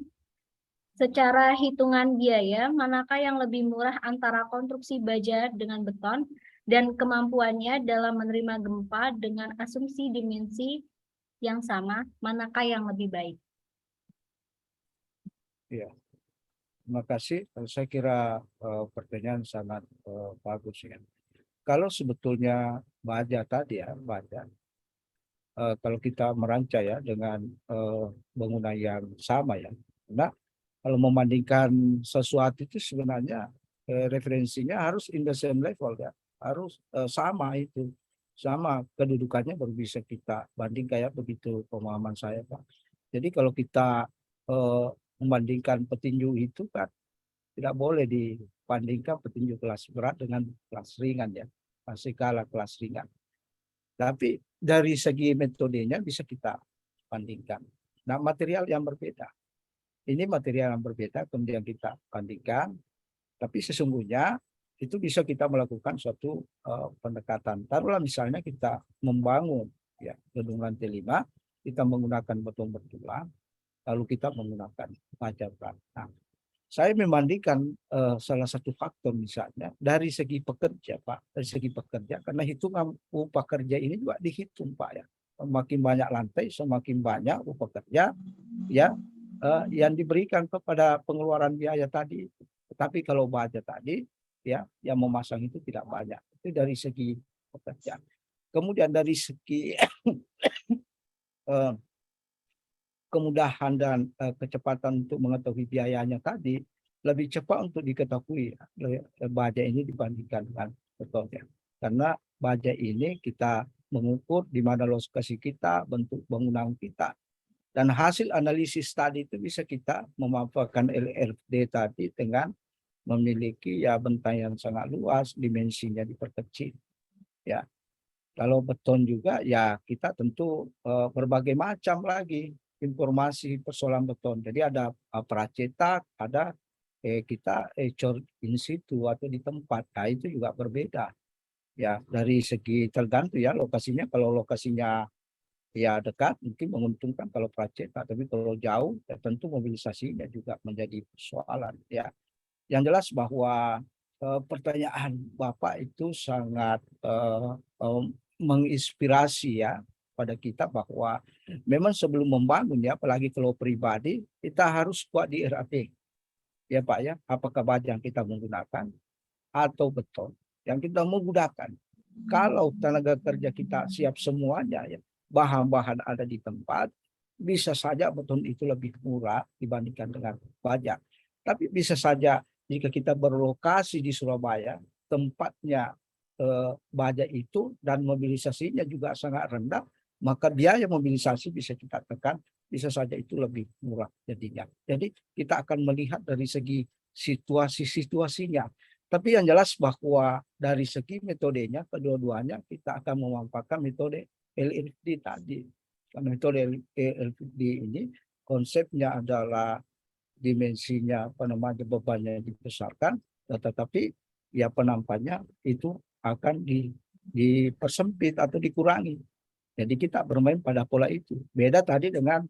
Secara hitungan biaya, manakah yang lebih murah antara konstruksi baja dengan beton dan kemampuannya dalam menerima gempa dengan asumsi dimensi yang sama, manakah yang lebih baik? Ya, terima kasih. Saya kira pertanyaan sangat bagus ya. Kalau sebetulnya baja tadi ya, baja. Kalau kita merancang ya dengan bangunan yang sama ya. Nah, kalau membandingkan sesuatu itu sebenarnya referensinya harus in the same level ya, harus sama itu, sama kedudukannya baru bisa kita banding kayak begitu pemahaman saya Pak. Jadi kalau kita membandingkan petinju itu kan tidak boleh dibandingkan petinju kelas berat dengan kelas ringan ya, masih kalah kelas ringan. Tapi dari segi metodenya bisa kita bandingkan. Nah, material yang berbeda. Ini material yang berbeda, kemudian kita bandingkan. Tapi sesungguhnya itu bisa kita melakukan suatu pendekatan. Taruhlah misalnya kita membangun ya gedung lantai 5, kita menggunakan beton bertulang, lalu kita menggunakan baja berat. Nah, saya membandingkan salah satu faktor misalnya dari segi pekerja Pak, dari segi pekerja karena hitungan upah kerja ini juga dihitung Pak ya. Semakin banyak lantai, semakin banyak upah kerja ya yang diberikan kepada pengeluaran biaya tadi. Tetapi kalau baja tadi ya yang memasang itu tidak banyak. Itu dari segi pekerja. Kemudian dari segi kemudahan dan kecepatan untuk mengetahui biayanya tadi lebih cepat untuk diketahui baja ini dibandingkan dengan betonnya. Karena baja ini kita mengukur di mana lokasi kita, bentuk bangunan kita. Dan hasil analisis tadi itu bisa kita memanfaatkan LRD tadi dengan memiliki ya bentang yang sangat luas, dimensinya diperkecil. Ya. Kalau beton juga ya kita tentu berbagai macam lagi informasi persoalan beton. Jadi ada pracetak, ada kita cor in situ atau di tempat. Nah, itu juga berbeda. Ya, dari segi tergantung ya lokasinya. Kalau lokasinya ya dekat mungkin menguntungkan kalau pracetak, tapi kalau jauh ya tentu mobilisasinya juga menjadi persoalan ya. Yang jelas bahwa pertanyaan Bapak itu sangat menginspirasi ya pada kita bahwa memang sebelum membangun ya, apalagi kalau pribadi, kita harus kuat di RAP. Ya Pak ya, apakah baja yang kita menggunakan atau beton yang kita menggunakan. Kalau tenaga kerja kita siap semuanya ya, bahan-bahan ada di tempat, bisa saja beton itu lebih murah dibandingkan dengan baja. Tapi bisa saja jika kita berlokasi di Surabaya, tempatnya baja itu dan mobilisasinya juga sangat rendah, maka biaya mobilisasi bisa kita tekan, bisa saja itu lebih murah jadinya. Jadi kita akan melihat dari segi situasi-situasinya. Tapi yang jelas bahwa dari segi metodenya, kedua-duanya kita akan memanfaatkan metode LRD tadi. Karena metode LRD ini konsepnya adalah dimensinya bebannya dibesarkan, tetapi ya penampannya itu akan dipersempit atau dikurangi. Jadi kita bermain pada pola itu. Beda tadi dengan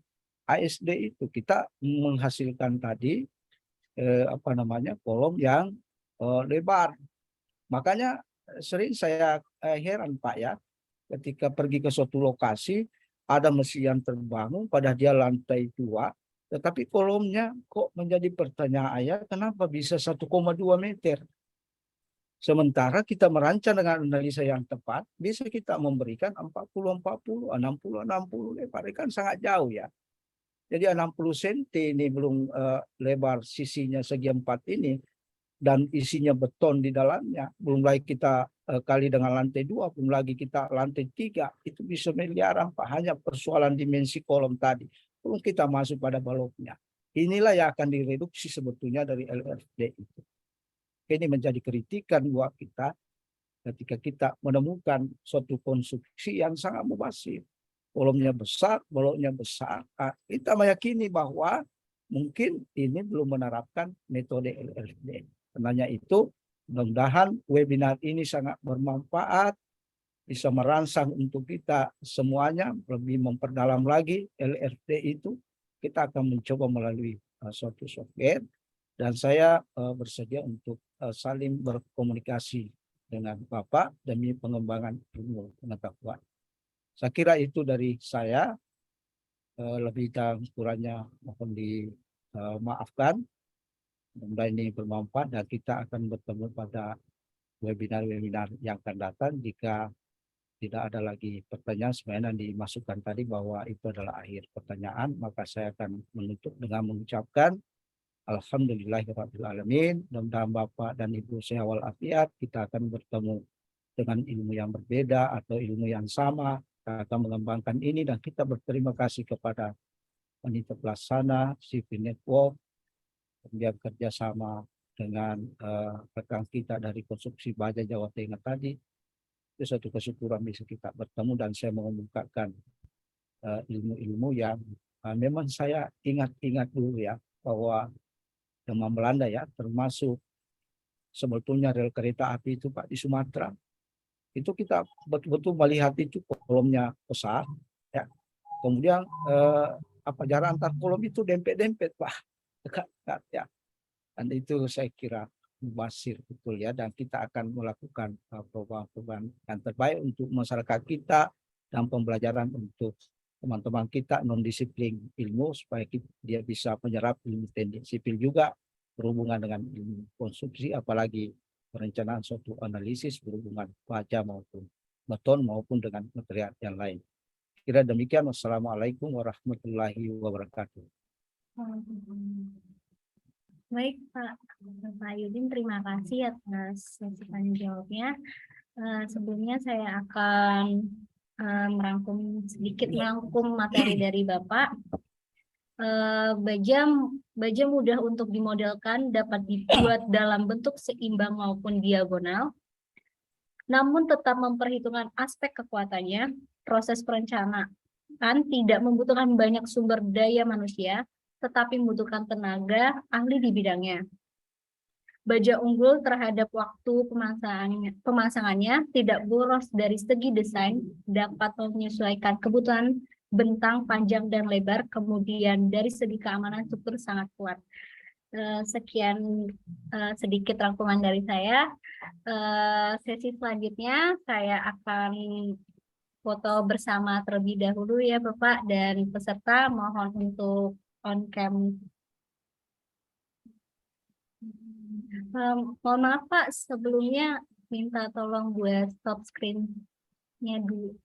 ASD itu kita menghasilkan tadi kolom yang lebar. Makanya sering saya heran Pak ya, ketika pergi ke suatu lokasi ada mesin yang terbangun pada dia lantai 2, tetapi kolomnya kok menjadi pertanyaan ya kenapa bisa 1,2 meter. Sementara kita merancang dengan analisa yang tepat, bisa kita memberikan 40-40, 60-60 lebar, kan sangat jauh ya. Jadi 60 cm ini belum lebar sisinya segi 4 ini, dan isinya beton di dalamnya. Belum lagi kita kali dengan lantai 2, belum lagi kita lantai 3, itu bisa miliaran Pak, hanya persoalan dimensi kolom tadi. Belum kita masuk pada baloknya. Inilah yang akan direduksi sebetulnya dari LRD itu. Ini menjadi kritikan buat kita ketika kita menemukan suatu konstruksi yang sangat mubazir. Kolomnya besar, baloknya besar. Kita meyakini bahwa mungkin ini belum menerapkan metode LRD. Karena itu, mudah-mudahan webinar ini sangat bermanfaat, bisa merangsang untuk kita semuanya lebih memperdalam lagi LRD itu. Kita akan mencoba melalui suatu software, dan saya bersedia untuk saling berkomunikasi dengan Bapak demi pengembangan ilmu pengetahuan. Saya kira itu dari saya. Lebih dan kurangnya mohon dimaafkan. Mudah-mudahan ini bermanfaat dan kita akan bertemu pada webinar-webinar yang akan datang jika tidak ada lagi pertanyaan sebenarnya yang dimasukkan tadi bahwa itu adalah akhir pertanyaan, maka saya akan menutup dengan mengucapkan Alhamdulillahirrahmanirrahim. Mudah-mudahan Bapak dan Ibu sehat walafiat. Kita akan bertemu dengan ilmu yang berbeda atau ilmu yang sama. Kita akan mengembangkan ini dan kita berterima kasih kepada panitia pelaksana, CV Network, kemudian kerjasama dengan rekan kita dari konstruksi baja Jawa Tengah tadi. Itu satu kesyukuran bisa kita bertemu dan saya mengumumkakan ilmu-ilmu yang memang saya ingat-ingat dulu ya, bahwa zaman Belanda ya, termasuk sebetulnya rel kereta api itu Pak di Sumatera, itu kita betul-betul melihat itu kolomnya besar ya, kemudian jarak antar kolom itu dempet-dempet Pak, dekat-dekat ya, dan itu saya kira mubasir betul ya, dan kita akan melakukan perubahan-perubahan yang terbaik untuk masyarakat kita dan pembelajaran untuk teman-teman kita non disiplin ilmu supaya dia bisa menyerap ilmu teknik sipil juga berhubungan dengan ilmu konstruksi, apalagi perencanaan suatu analisis berhubungan baja maupun beton maupun dengan material yang lain. Kira demikian. Wassalamualaikum warahmatullahi wabarakatuh. Baik Pak Yudin, terima kasih atas sesi tanya jawabnya. Sebelumnya saya akan merangkum materi dari Bapak. Baja mudah untuk dimodelkan, dapat dibuat dalam bentuk seimbang maupun diagonal, namun tetap memperhitungkan aspek kekuatannya. Proses perencanaan tidak membutuhkan banyak sumber daya manusia, tetapi membutuhkan tenaga ahli di bidangnya. Baja unggul terhadap waktu pemasangannya, tidak boros dari segi desain, dapat menyesuaikan kebutuhan bentang, panjang, dan lebar, kemudian dari segi keamanan struktur sangat kuat. Sekian sedikit rangkuman dari saya. Sesi selanjutnya saya akan foto bersama terlebih dahulu ya Bapak, dan peserta mohon untuk on cam. Mohon maaf Pak, sebelumnya minta tolong buat stop screen-nya dulu.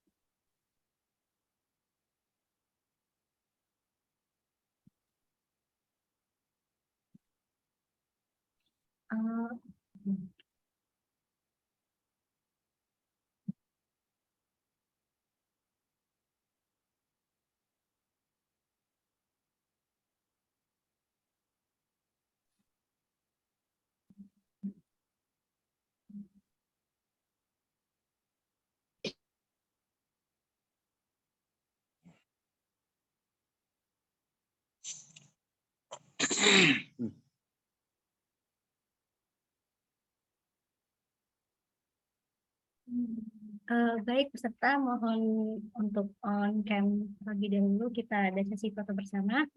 Baik peserta, mohon untuk on cam terlebih dahulu. Kita ada sesi foto bersama.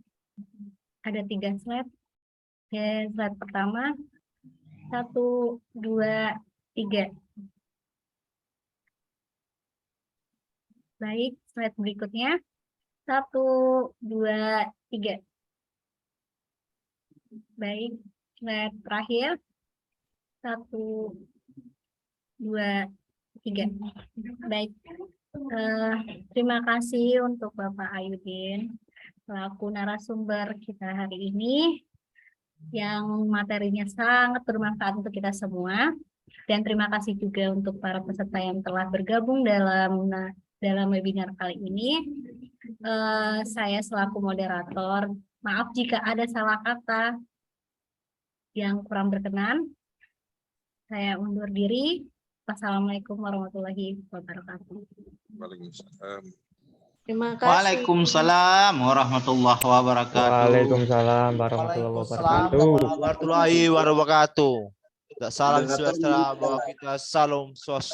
Ada 3 slide. Slide pertama, 1, 2, 3. Baik, slide berikutnya, 1, 2, 3. Baik, slide terakhir, 1, 2, 3. Baik, terima kasih untuk Bapak Ayudin selaku narasumber kita hari ini yang materinya sangat bermanfaat untuk kita semua, dan terima kasih juga untuk para peserta yang telah bergabung dalam webinar kali ini. Saya selaku moderator, maaf jika ada salah kata yang kurang berkenan. Saya undur diri. Wassalamualaikum warahmatullahi wabarakatuh. Terima kasih. Waalaikumsalam warahmatullahi wabarakatuh. Waalaikumsalam warahmatullahi wabarakatuh. Salam sejahtera bahwa kita salam